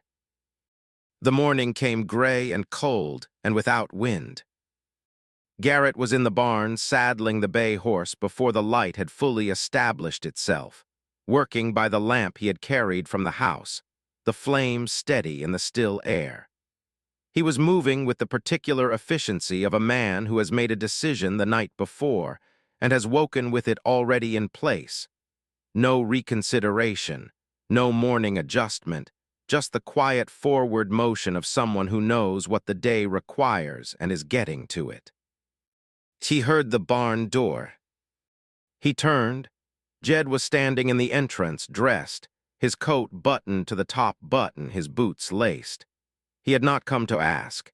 The morning came gray and cold, and without wind. Garrett was in the barn saddling the bay horse before the light had fully established itself, working by the lamp he had carried from the house, the flame steady in the still air. He was moving with the particular efficiency of a man who has made a decision the night before and has woken with it already in place. No reconsideration, no morning adjustment, just the quiet forward motion of someone who knows what the day requires and is getting to it. He heard the barn door. He turned. Jed was standing in the entrance, dressed, his coat buttoned to the top button, his boots laced. He had not come to ask.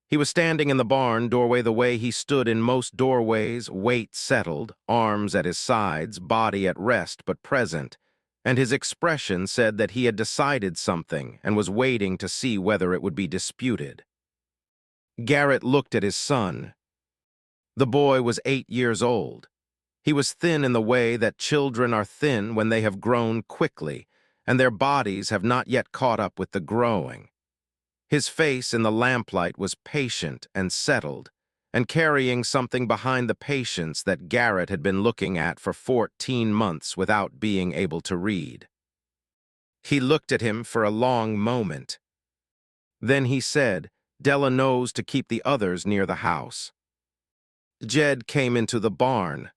He was standing in the barn doorway the way he stood in most doorways, weight settled, arms at his sides, body at rest but present, and his expression said that he had decided something and was waiting to see whether it would be disputed. Garrett looked at his son. The boy was 8 years old. He was thin in the way that children are thin when they have grown quickly, and their bodies have not yet caught up with the growing. His face in the lamplight was patient and settled, and carrying something behind the patience that Garrett had been looking at for 14 months without being able to read. He looked at him for a long moment. Then he said, "Della knows to keep the others near the house." Jed came into the barn.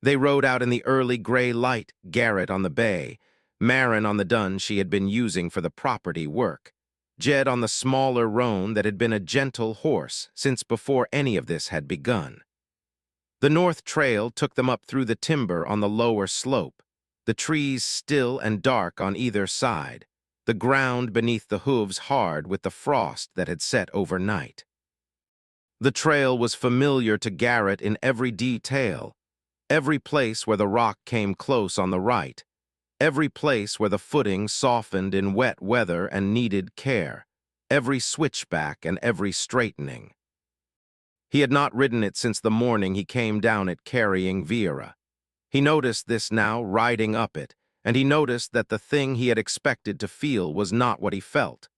They rode out in the early gray light, Garrett on the bay, Marin on the dun she had been using for the property work, Jed on the smaller roan that had been a gentle horse since before any of this had begun. The north trail took them up through the timber on the lower slope, the trees still and dark on either side, the ground beneath the hooves hard with the frost that had set overnight. The trail was familiar to Garrett in every detail, every place where the rock came close on the right, every place where the footing softened in wet weather and needed care, every switchback and every straightening. He had not ridden it since the morning he came down it carrying Vera. He noticed this now, riding up it, and he noticed that the thing he had expected to feel was not what he felt.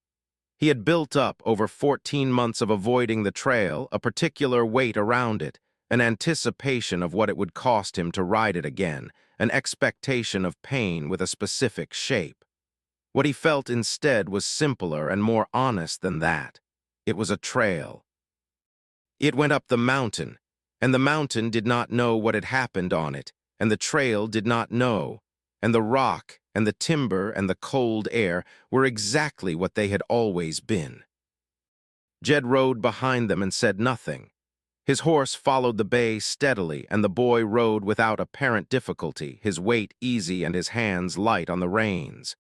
He had built up, over 14 months of avoiding the trail, a particular weight around it, an anticipation of what it would cost him to ride it again, an expectation of pain with a specific shape. What he felt instead was simpler and more honest than that. It was a trail. It went up the mountain, and the mountain did not know what had happened on it, and the trail did not know, and the rock and the timber and the cold air were exactly what they had always been. Jed rode behind them and said nothing. His horse followed the bay steadily, and the boy rode without apparent difficulty, his weight easy and his hands light on the reins.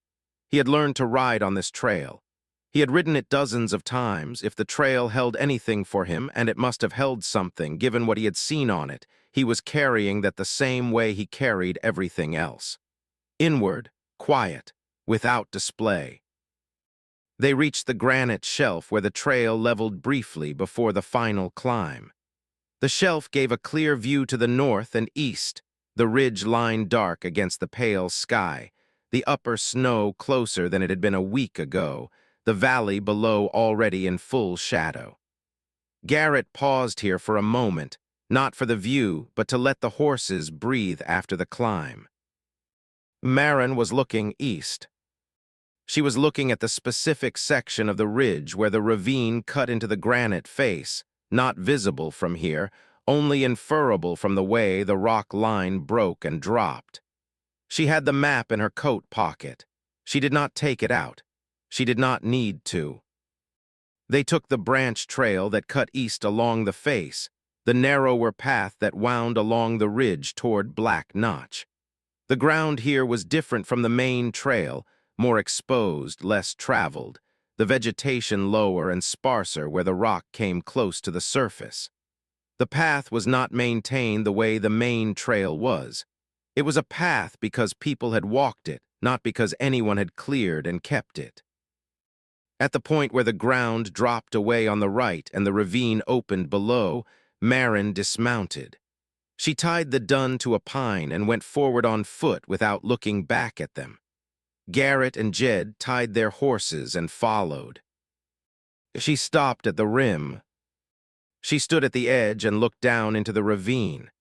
He had learned to ride on this trail. He had ridden it dozens of times. If the trail held anything for him, and it must have held something, given what he had seen on it, he was carrying that the same way he carried everything else. Inward, quiet, without display. They reached the granite shelf where the trail leveled briefly before the final climb. The shelf gave a clear view to the north and east, the ridge lined dark against the pale sky, the upper snow closer than it had been a week ago, the valley below already in full shadow. Garrett paused here for a moment, not for the view, but to let the horses breathe after the climb. Marin was looking east. She was looking at the specific section of the ridge where the ravine cut into the granite face, not visible from here, only inferable from the way the rock line broke and dropped. She had the map in her coat pocket. She did not take it out. She did not need to. They took the branch trail that cut east along the face, the narrower path that wound along the ridge toward Black Notch. The ground here was different from the main trail, more exposed, less traveled, the vegetation lower and sparser where the rock came close to the surface. The path was not maintained the way the main trail was. It was a path because people had walked it, not because anyone had cleared and kept it. At the point where the ground dropped away on the right and the ravine opened below, Marin dismounted. She tied the dun to a pine and went forward on foot without looking back at them. Garrett and Jed tied their horses and followed. She stopped at the rim. She stood at the edge and looked down into the ravine.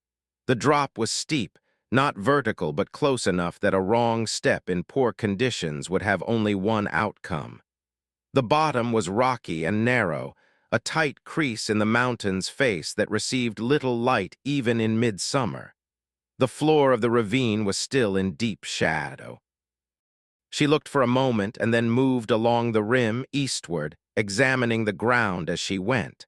The drop was steep, not vertical but close enough that a wrong step in poor conditions would have only one outcome. The bottom was rocky and narrow, a tight crease in the mountain's face that received little light even in midsummer. The floor of the ravine was still in deep shadow. She looked for a moment and then moved along the rim eastward, examining the ground as she went.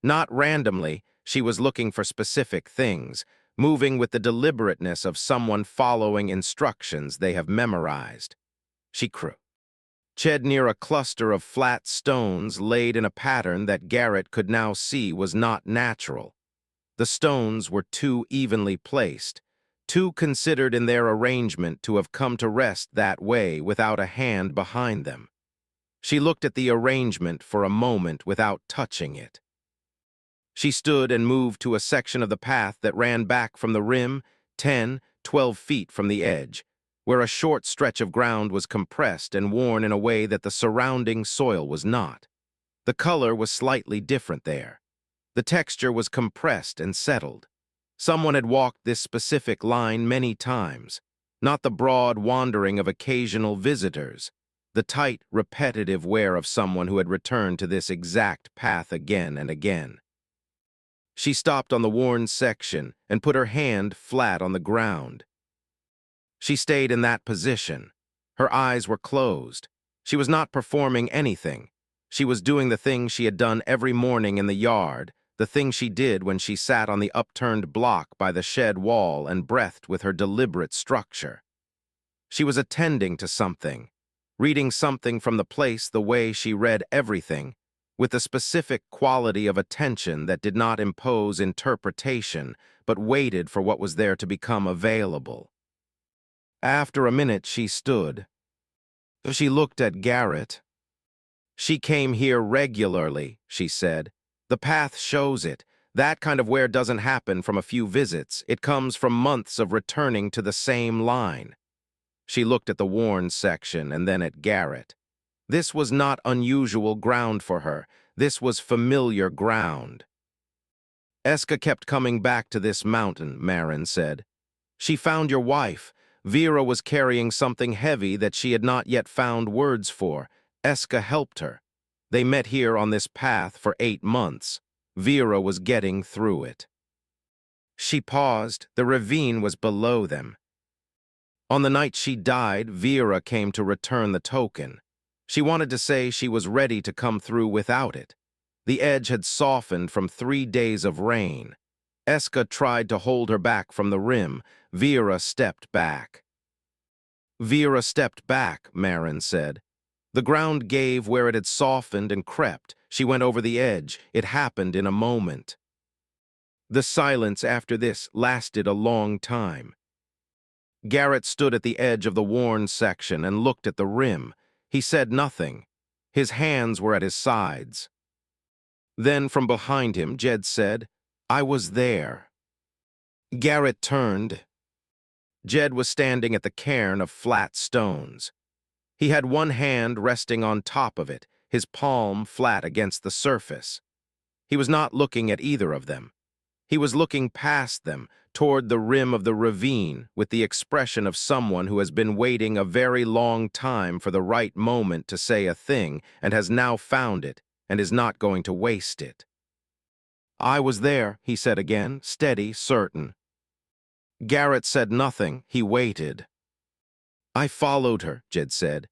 Not randomly, she was looking for specific things, moving with the deliberateness of someone following instructions they have memorized. She crouched near a cluster of flat stones laid in a pattern that Garrett could now see was not natural. The stones were too evenly placed, too considered in their arrangement to have come to rest that way without a hand behind them. She looked at the arrangement for a moment without touching it. She stood and moved to a section of the path that ran back from the rim, 10, 12 feet from the edge, where a short stretch of ground was compressed and worn in a way that the surrounding soil was not. The color was slightly different there. The texture was compressed and settled. Someone had walked this specific line many times, not the broad wandering of occasional visitors, the tight, repetitive wear of someone who had returned to this exact path again and again. She stopped on the worn section and put her hand flat on the ground. She stayed in that position. Her eyes were closed. She was not performing anything. She was doing the thing she had done every morning in the yard, the thing she did when she sat on the upturned block by the shed wall and breathed with her deliberate structure. She was attending to something, reading something from the place the way she read everything, with the specific quality of attention that did not impose interpretation, but waited for what was there to become available. After a minute, she stood. She looked at Garrett. "She came here regularly," she said. "The path shows it. That kind of wear doesn't happen from a few visits. It comes from months of returning to the same line." She looked at the worn section and then at Garrett. This was not unusual ground for her. This was familiar ground. "Eska kept coming back to this mountain," Marin said. "She found your wife. Vera was carrying something heavy that she had not yet found words for. Eska helped her. They met here on this path for 8 months. Vera was getting through it." She paused. The ravine was below them. On the night she died, Vera came to return the token. She wanted to say she was ready to come through without it. The edge had softened from 3 days of rain. Eska tried to hold her back from the rim. Vera stepped back. "Vera stepped back," Marin said. "The ground gave where it had softened and crept. She went over the edge. It happened in a moment." The silence after this lasted a long time. Garrett stood at the edge of the worn section and looked at the rim. He said nothing. His hands were at his sides. Then from behind him, Jed said, "I was there." Garrett turned. Jed was standing at the cairn of flat stones. He had one hand resting on top of it, his palm flat against the surface. He was not looking at either of them. He was looking past them, toward the rim of the ravine, with the expression of someone who has been waiting a very long time for the right moment to say a thing and has now found it and is not going to waste it. "I was there," he said again, steady, certain. Garrett said nothing. He waited. I followed her, Jed said.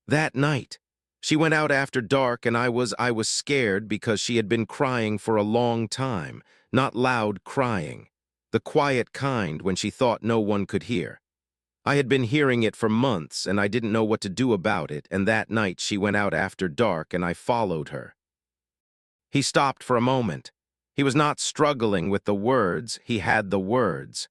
That night. She went out after dark and I was scared because she had been crying for a long time, not loud crying, the quiet kind when she thought no one could hear. I had been hearing it for months and I didn't know what to do about it, and that night she went out after dark and I followed her. He stopped for a moment. He was not struggling with the words, he had the words.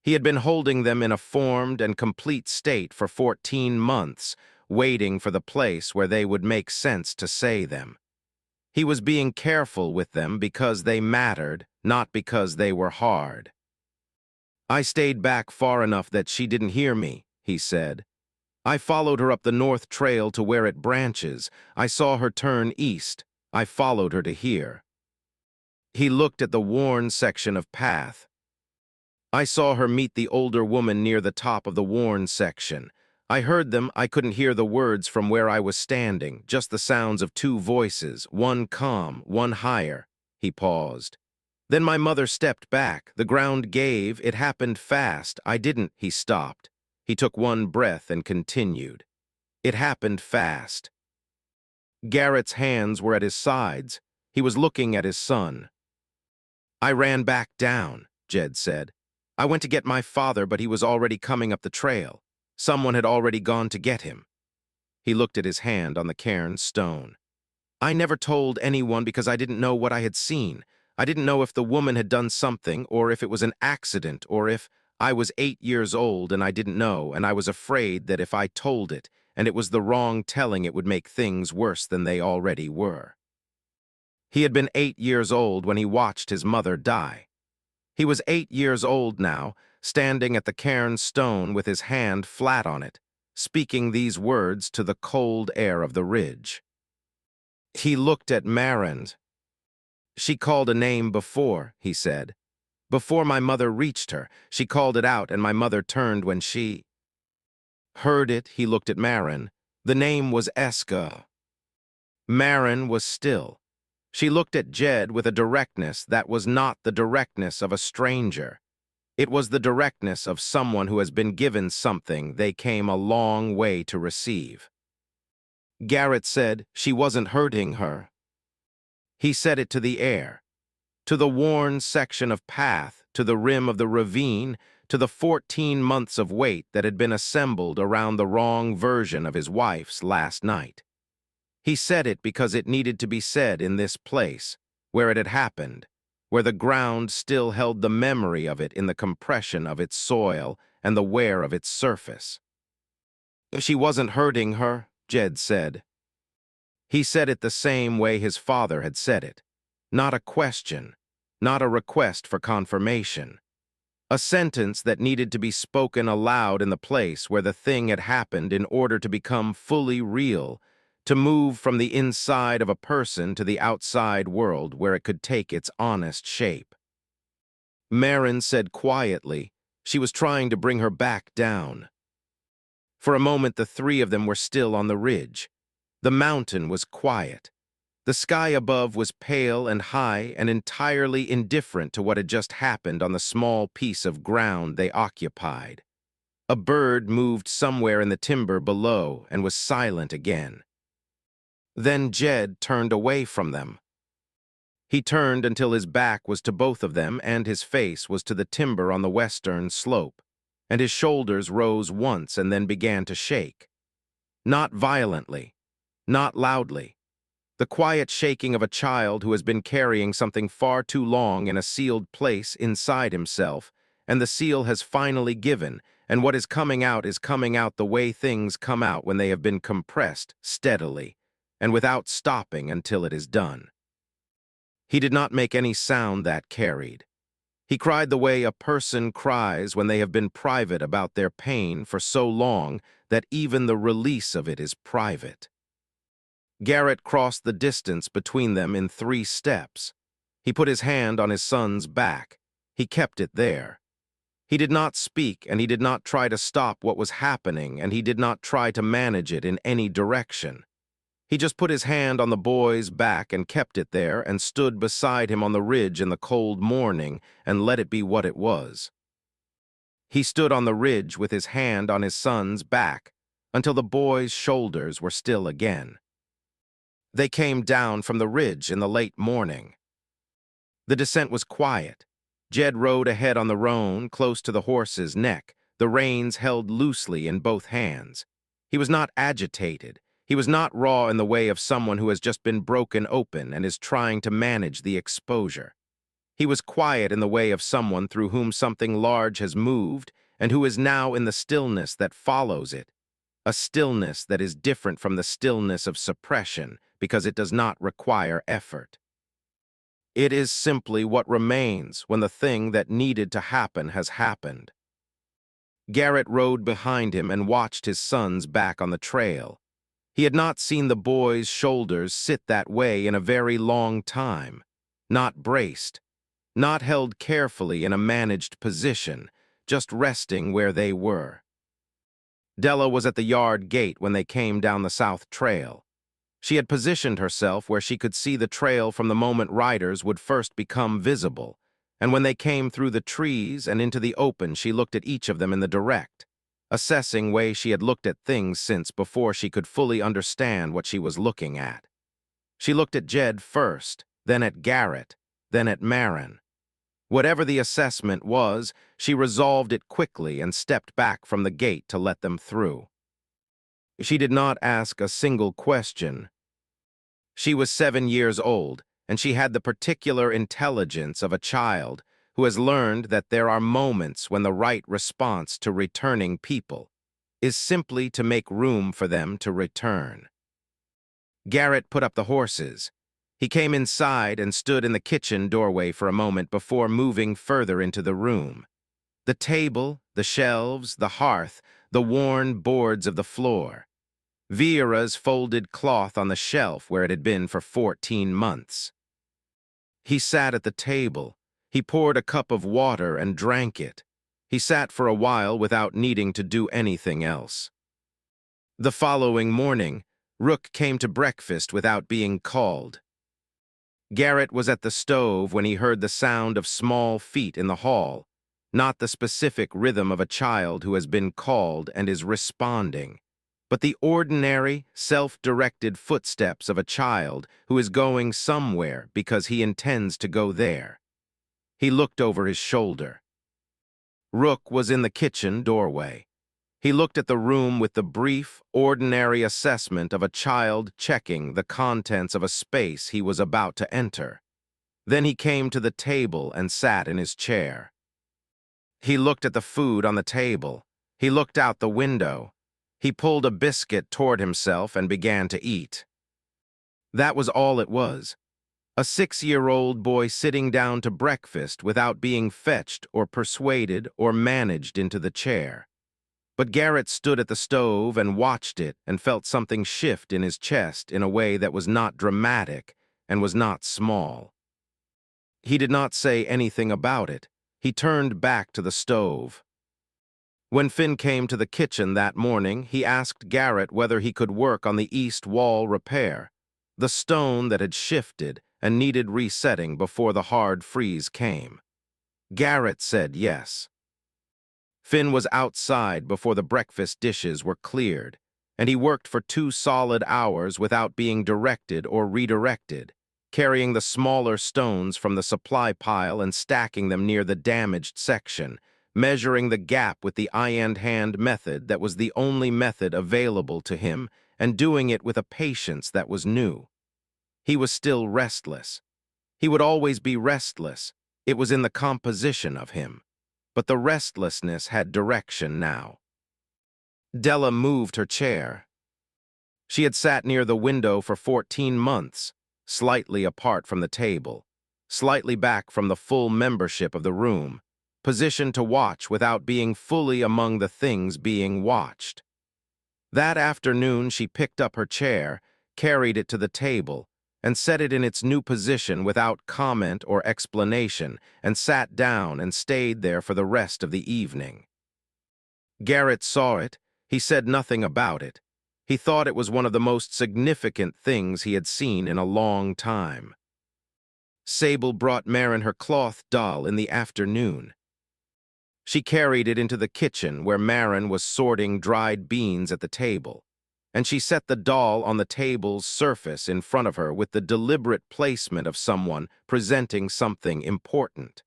He had been holding them in a formed and complete state for 14 months, waiting for the place where they would make sense to say them. He was being careful with them because they mattered, not because they were hard. I stayed back far enough that she didn't hear me, he said. I followed her up the north trail to where it branches. I saw her turn east. I followed her to here. He looked at the worn section of path. I saw her meet the older woman near the top of the worn section. I heard them. I couldn't hear the words from where I was standing, just the sounds of two voices, one calm, one higher. He paused. Then my mother stepped back. The ground gave. It happened fast. I didn't. He stopped. He took one breath and continued. It happened fast. Garrett's hands were at his sides. He was looking at his son. I ran back down, Jed said. I went to get my father, but he was already coming up the trail. Someone had already gone to get him. He looked at his hand on the cairn stone. I never told anyone because I didn't know what I had seen. I didn't know if the woman had done something, or if it was an accident, or if I was 8 years old and I didn't know, and I was afraid that if I told it, and it was the wrong telling, it would make things worse than they already were. He had been 8 years old when he watched his mother die. He was 8 years old now, standing at the cairn stone with his hand flat on it, speaking these words to the cold air of the ridge. He looked at Marand. She called a name before, he said. Before my mother reached her, she called it out and my mother turned when she heard it. He looked at Marin. The name was Eska. Marin was still. She looked at Jed with a directness that was not the directness of a stranger. It was the directness of someone who has been given something they came a long way to receive. Garrett said she wasn't hurting her. He said it to the air, to the worn section of path, to the rim of the ravine, to the 14 months of wait that had been assembled around the wrong version of his wife's last night. He said it because it needed to be said in this place, where it had happened, where the ground still held the memory of it in the compression of its soil and the wear of its surface. She wasn't hurting her, Jed said. He said it the same way his father had said it. Not a question, not a request for confirmation. A sentence that needed to be spoken aloud in the place where the thing had happened in order to become fully real, to move from the inside of a person to the outside world where it could take its honest shape. Marin said quietly, she was trying to bring her back down. For a moment the three of them were still on the ridge. The mountain was quiet. The sky above was pale and high and entirely indifferent to what had just happened on the small piece of ground they occupied. A bird moved somewhere in the timber below and was silent again. Then Jed turned away from them. He turned until his back was to both of them and his face was to the timber on the western slope, and his shoulders rose once and then began to shake. Not violently, not loudly. The quiet shaking of a child who has been carrying something far too long in a sealed place inside himself, and the seal has finally given, and what is coming out the way things come out when they have been compressed steadily, and without stopping until it is done. He did not make any sound that carried. He cried the way a person cries when they have been private about their pain for so long that even the release of it is private. Garrett crossed the distance between them in 3 steps. He put his hand on his son's back. He kept it there. He did not speak, and he did not try to stop what was happening, and he did not try to manage it in any direction. He just put his hand on the boy's back and kept it there and stood beside him on the ridge in the cold morning and let it be what it was. He stood on the ridge with his hand on his son's back until the boy's shoulders were still again. They came down from the ridge in the late morning. The descent was quiet. Jed rode ahead on the roan, close to the horse's neck, the reins held loosely in both hands. He was not agitated. He was not raw in the way of someone who has just been broken open and is trying to manage the exposure. He was quiet in the way of someone through whom something large has moved and who is now in the stillness that follows it, a stillness that is different from the stillness of suppression because it does not require effort. It is simply what remains when the thing that needed to happen has happened. Garrett rode behind him and watched his son's back on the trail. He had not seen the boy's shoulders sit that way in a very long time, not braced, not held carefully in a managed position, just resting where they were. Della was at the yard gate when they came down the south trail. She had positioned herself where she could see the trail from the moment riders would first become visible, and when they came through the trees and into the open, she looked at each of them in the direct, assessing way she had looked at things since before she could fully understand what she was looking at. She looked at Jed first, then at Garrett, then at Marin. Whatever the assessment was, she resolved it quickly and stepped back from the gate to let them through. She did not ask a single question. She was 7 years old, and she had the particular intelligence of a child who has learned that there are moments when the right response to returning people is simply to make room for them to return. Garrett put up the horses. He came inside and stood in the kitchen doorway for a moment before moving further into the room. The table, the shelves, the hearth, the worn boards of the floor. Vera's folded cloth on the shelf where it had been for 14 months. He sat at the table. He poured a cup of water and drank it. He sat for a while without needing to do anything else. The following morning, Rook came to breakfast without being called. Garrett was at the stove when he heard the sound of small feet in the hall, not the specific rhythm of a child who has been called and is responding, but the ordinary, self-directed footsteps of a child who is going somewhere because he intends to go there. He looked over his shoulder. Rook was in the kitchen doorway. He looked at the room with the brief, ordinary assessment of a child checking the contents of a space he was about to enter. Then he came to the table and sat in his chair. He looked at the food on the table. He looked out the window. He pulled a biscuit toward himself and began to eat. That was all it was. A 6-year-old boy sitting down to breakfast without being fetched or persuaded or managed into the chair. But Garrett stood at the stove and watched it and felt something shift in his chest in a way that was not dramatic and was not small. He did not say anything about it. He turned back to the stove. When Finn came to the kitchen that morning, he asked Garrett whether he could work on the east wall repair, the stone that had shifted and needed resetting before the hard freeze came. Garrett said yes. Finn was outside before the breakfast dishes were cleared, and he worked for 2 solid hours without being directed or redirected, carrying the smaller stones from the supply pile and stacking them near the damaged section, measuring the gap with the eye-and-hand method that was the only method available to him, and doing it with a patience that was new. He was still restless. He would always be restless. It was in the composition of him. But the restlessness had direction now. Della moved her chair. She had sat near the window for 14 months, slightly apart from the table, slightly back from the full membership of the room, positioned to watch without being fully among the things being watched. That afternoon she picked up her chair, carried it to the table, and set it in its new position without comment or explanation, and sat down and stayed there for the rest of the evening. Garrett saw it. He said nothing about it. He thought it was one of the most significant things he had seen in a long time. Sable brought Marin her cloth doll in the afternoon. She carried it into the kitchen where Marin was sorting dried beans at the table, and she set the doll on the table's surface in front of her with the deliberate placement of someone presenting something important.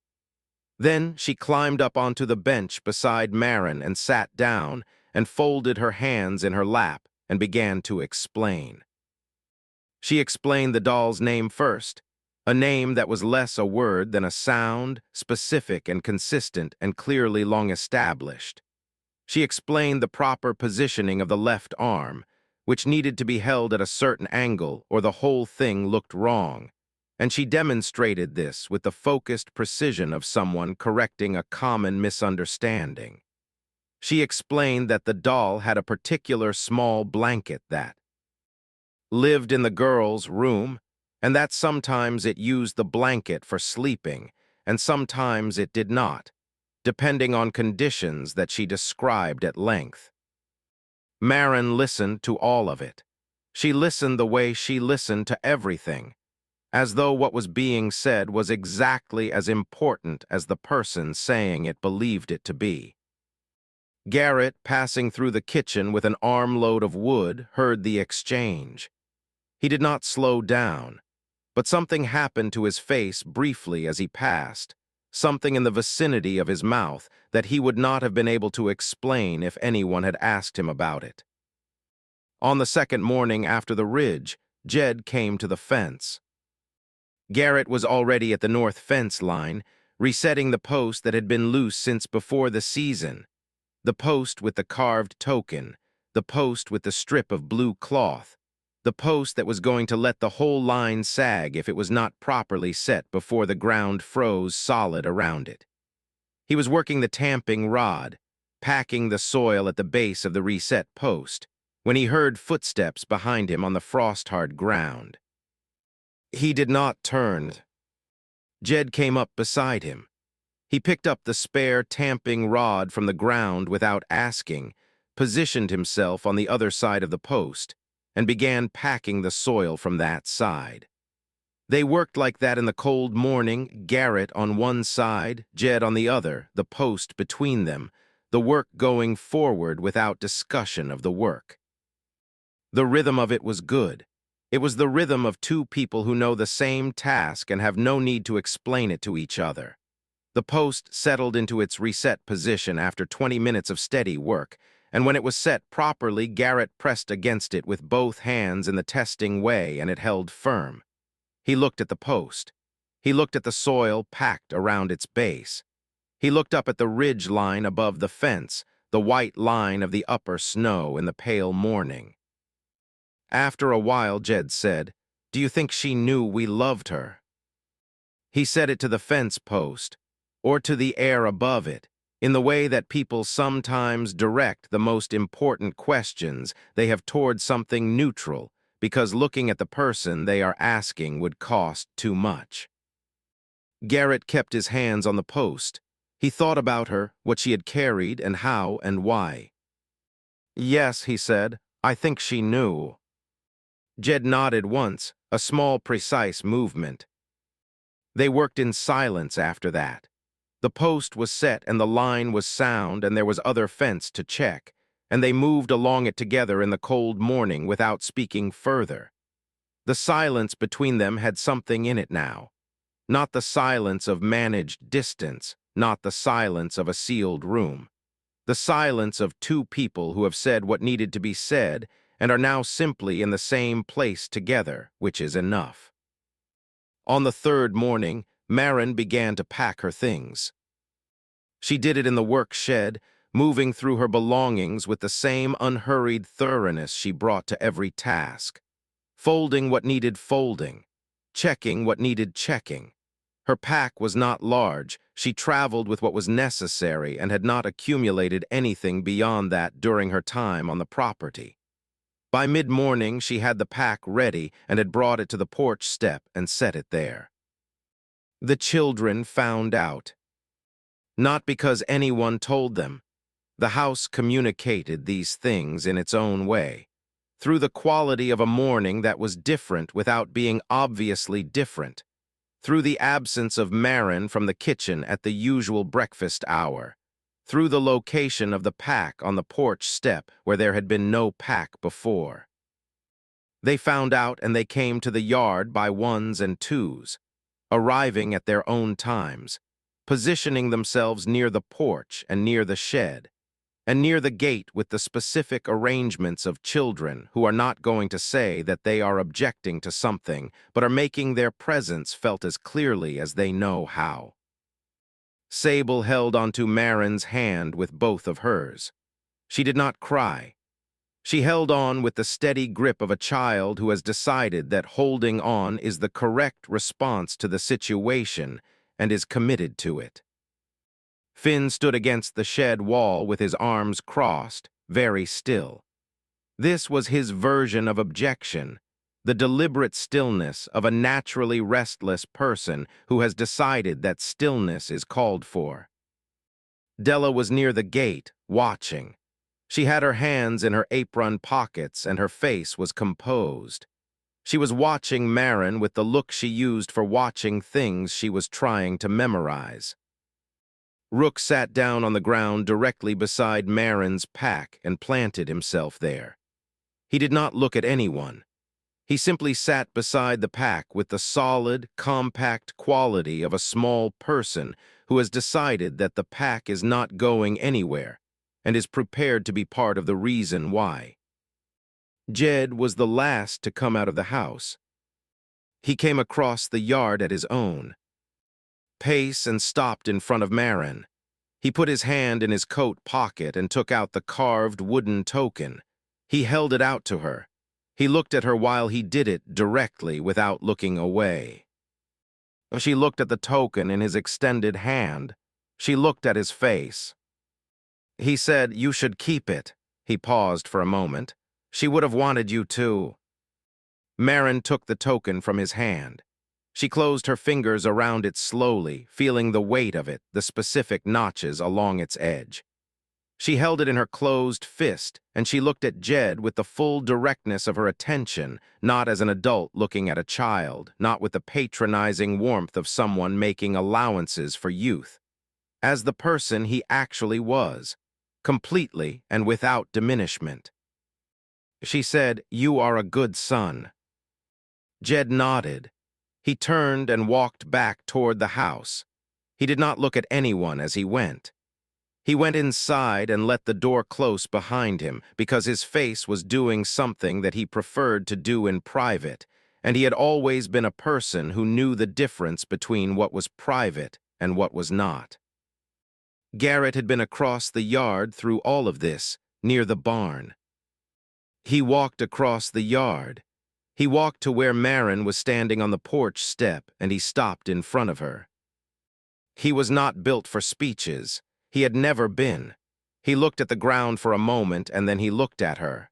Then she climbed up onto the bench beside Marin and sat down and folded her hands in her lap and began to explain. She explained the doll's name first, a name that was less a word than a sound, specific and consistent and clearly long established. She explained the proper positioning of the left arm, which needed to be held at a certain angle or the whole thing looked wrong, and she demonstrated this with the focused precision of someone correcting a common misunderstanding. She explained that the doll had a particular small blanket that lived in the girl's room, and that sometimes it used the blanket for sleeping, and sometimes it did not, depending on conditions that she described at length. Marin listened to all of it. She listened the way she listened to everything, as though what was being said was exactly as important as the person saying it believed it to be. Garrett, passing through the kitchen with an armload of wood, heard the exchange. He did not slow down, but something happened to his face briefly as he passed, something in the vicinity of his mouth that he would not have been able to explain if anyone had asked him about it. On the second morning after the ridge, Jed came to the fence. Garrett was already at the north fence line, resetting the post that had been loose since before the season, the post with the carved token, the post with the strip of blue cloth, the post that was going to let the whole line sag if it was not properly set before the ground froze solid around it. He was working the tamping rod, packing the soil at the base of the reset post, when he heard footsteps behind him on the frost-hard ground. He did not turn. Jed came up beside him. He picked up the spare tamping rod from the ground without asking, positioned himself on the other side of the post, and began packing the soil from that side. They worked like that in the cold morning, Garrett on one side, Jed on the other, the post between them, the work going forward without discussion of the work. The rhythm of it was good. It was the rhythm of two people who know the same task and have no need to explain it to each other. The post settled into its reset position after 20 minutes of steady work, and when it was set properly, Garrett pressed against it with both hands in the testing way, and it held firm. He looked at the post. He looked at the soil packed around its base. He looked up at the ridge line above the fence, the white line of the upper snow in the pale morning. After a while, Jed said, "Do you think she knew we loved her?" He said it to the fence post, or to the air above it, in the way that people sometimes direct the most important questions they have toward something neutral, because looking at the person they are asking would cost too much. Garrett kept his hands on the post. He thought about her, what she had carried, and how and why. "Yes," he said, "I think she knew." Jed nodded once, a small, precise movement. They worked in silence after that. The post was set and the line was sound and there was other fence to check, and they moved along it together in the cold morning without speaking further. The silence between them had something in it now. Not the silence of managed distance, not the silence of a sealed room. The silence of two people who have said what needed to be said and are now simply in the same place together, which is enough. On the third morning, Marin began to pack her things. She did it in the work shed, moving through her belongings with the same unhurried thoroughness she brought to every task, folding what needed folding, checking what needed checking. Her pack was not large. She traveled with what was necessary and had not accumulated anything beyond that during her time on the property. By mid-morning, she had the pack ready and had brought it to the porch step and set it there. The children found out. Not because anyone told them. The house communicated these things in its own way, through the quality of a morning that was different without being obviously different, through the absence of Marin from the kitchen at the usual breakfast hour, through the location of the pack on the porch step where there had been no pack before. They found out and they came to the yard by ones and twos, arriving at their own times, positioning themselves near the porch and near the shed, and near the gate with the specific arrangements of children who are not going to say that they are objecting to something, but are making their presence felt as clearly as they know how. Sable held onto Marin's hand with both of hers. She did not cry. She held on with the steady grip of a child who has decided that holding on is the correct response to the situation and is committed to it. Finn stood against the shed wall with his arms crossed, very still. This was his version of objection, the deliberate stillness of a naturally restless person who has decided that stillness is called for. Della was near the gate, watching. She had her hands in her apron pockets and her face was composed. She was watching Marin with the look she used for watching things she was trying to memorize. Rook sat down on the ground directly beside Marin's pack and planted himself there. He did not look at anyone. He simply sat beside the pack with the solid, compact quality of a small person who has decided that the pack is not going anywhere and is prepared to be part of the reason why. Jed was the last to come out of the house. He came across the yard at his own pace and stopped in front of Marin. He put his hand in his coat pocket and took out the carved wooden token. He held it out to her. He looked at her while he did it directly without looking away. She looked at the token in his extended hand. She looked at his face. He said, "You should keep it." He paused for a moment. "She would have wanted you to." Marin took the token from his hand. She closed her fingers around it slowly, feeling the weight of it, the specific notches along its edge. She held it in her closed fist, and she looked at Jed with the full directness of her attention, not as an adult looking at a child, not with the patronizing warmth of someone making allowances for youth. As the person he actually was, completely and without diminishment. She said, "You are a good son." Jed nodded. He turned and walked back toward the house. He did not look at anyone as he went. He went inside and let the door close behind him because his face was doing something that he preferred to do in private, and he had always been a person who knew the difference between what was private and what was not. Garrett had been across the yard through all of this, near the barn. He walked across the yard. He walked to where Marin was standing on the porch step, and he stopped in front of her. He was not built for speeches. He had never been. He looked at the ground for a moment, and then he looked at her.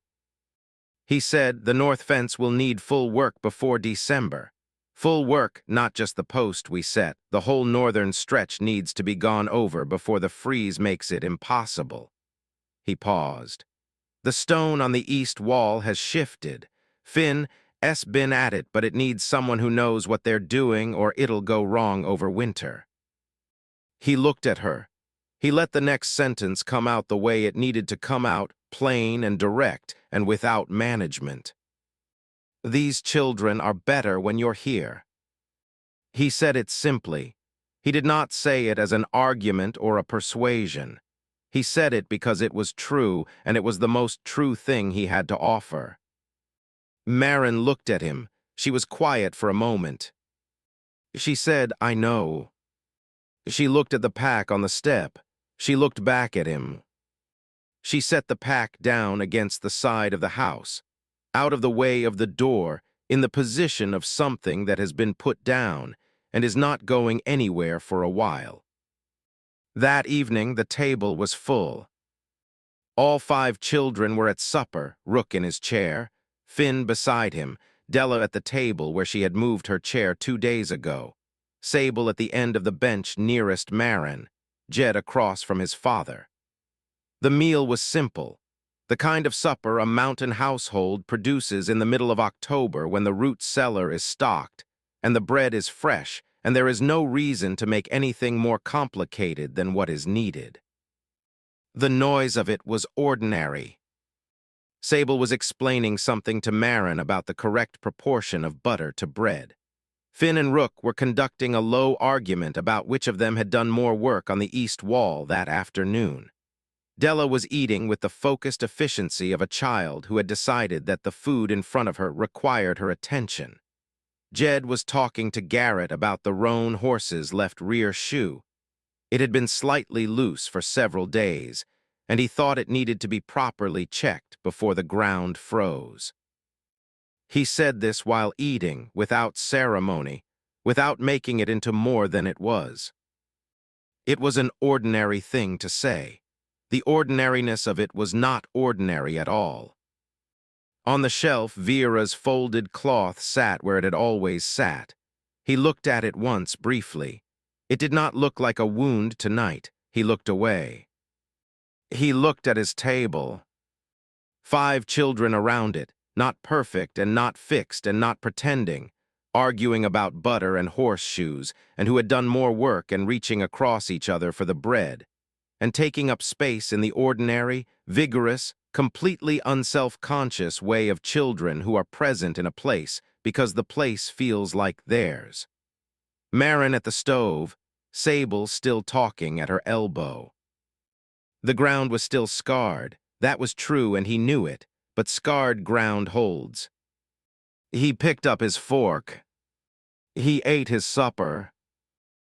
He said, "The north fence will need full work before December. Full work, not just the post we set. The whole northern stretch needs to be gone over before the freeze makes it impossible." He paused. "The stone on the east wall has shifted. Finn's been at it, but it needs someone who knows what they're doing or it'll go wrong over winter." He looked at her. He let the next sentence come out the way it needed to come out, plain and direct and without management. "These children are better when you're here." He said it simply. He did not say it as an argument or a persuasion. He said it because it was true, and it was the most true thing he had to offer. Marin looked at him. She was quiet for a moment. She said, "I know." She looked at the pack on the step. She looked back at him. She set the pack down against the side of the house, out of the way of the door, in the position of something that has been put down and is not going anywhere for a while. That evening, the table was full. All 5 children were at supper, Rook in his chair, Finn beside him, Della at the table where she had moved her chair 2 days ago, Sable at the end of the bench nearest Marin, Jed across from his father. The meal was simple, the kind of supper a mountain household produces in the middle of October when the root cellar is stocked, and the bread is fresh, and there is no reason to make anything more complicated than what is needed. The noise of it was ordinary. Sable was explaining something to Marin about the correct proportion of butter to bread. Finn and Rook were conducting a low argument about which of them had done more work on the east wall that afternoon. Della was eating with the focused efficiency of a child who had decided that the food in front of her required her attention. Jed was talking to Garrett about the roan horse's left rear shoe. It had been slightly loose for several days, and he thought it needed to be properly checked before the ground froze. He said this while eating, without ceremony, without making it into more than it was. It was an ordinary thing to say. The ordinariness of it was not ordinary at all. On the shelf, Vera's folded cloth sat where it had always sat. He looked at it once, briefly. It did not look like a wound tonight. He looked away. He looked at his table. 5 children around it, not perfect and not fixed and not pretending, arguing about butter and horseshoes, and who had done more work and reaching across each other for the bread, and taking up space in the ordinary, vigorous, completely unself-conscious way of children who are present in a place because the place feels like theirs. Marin at the stove, Sable still talking at her elbow. The ground was still scarred. That was true, and he knew it, but scarred ground holds. He picked up his fork. He ate his supper.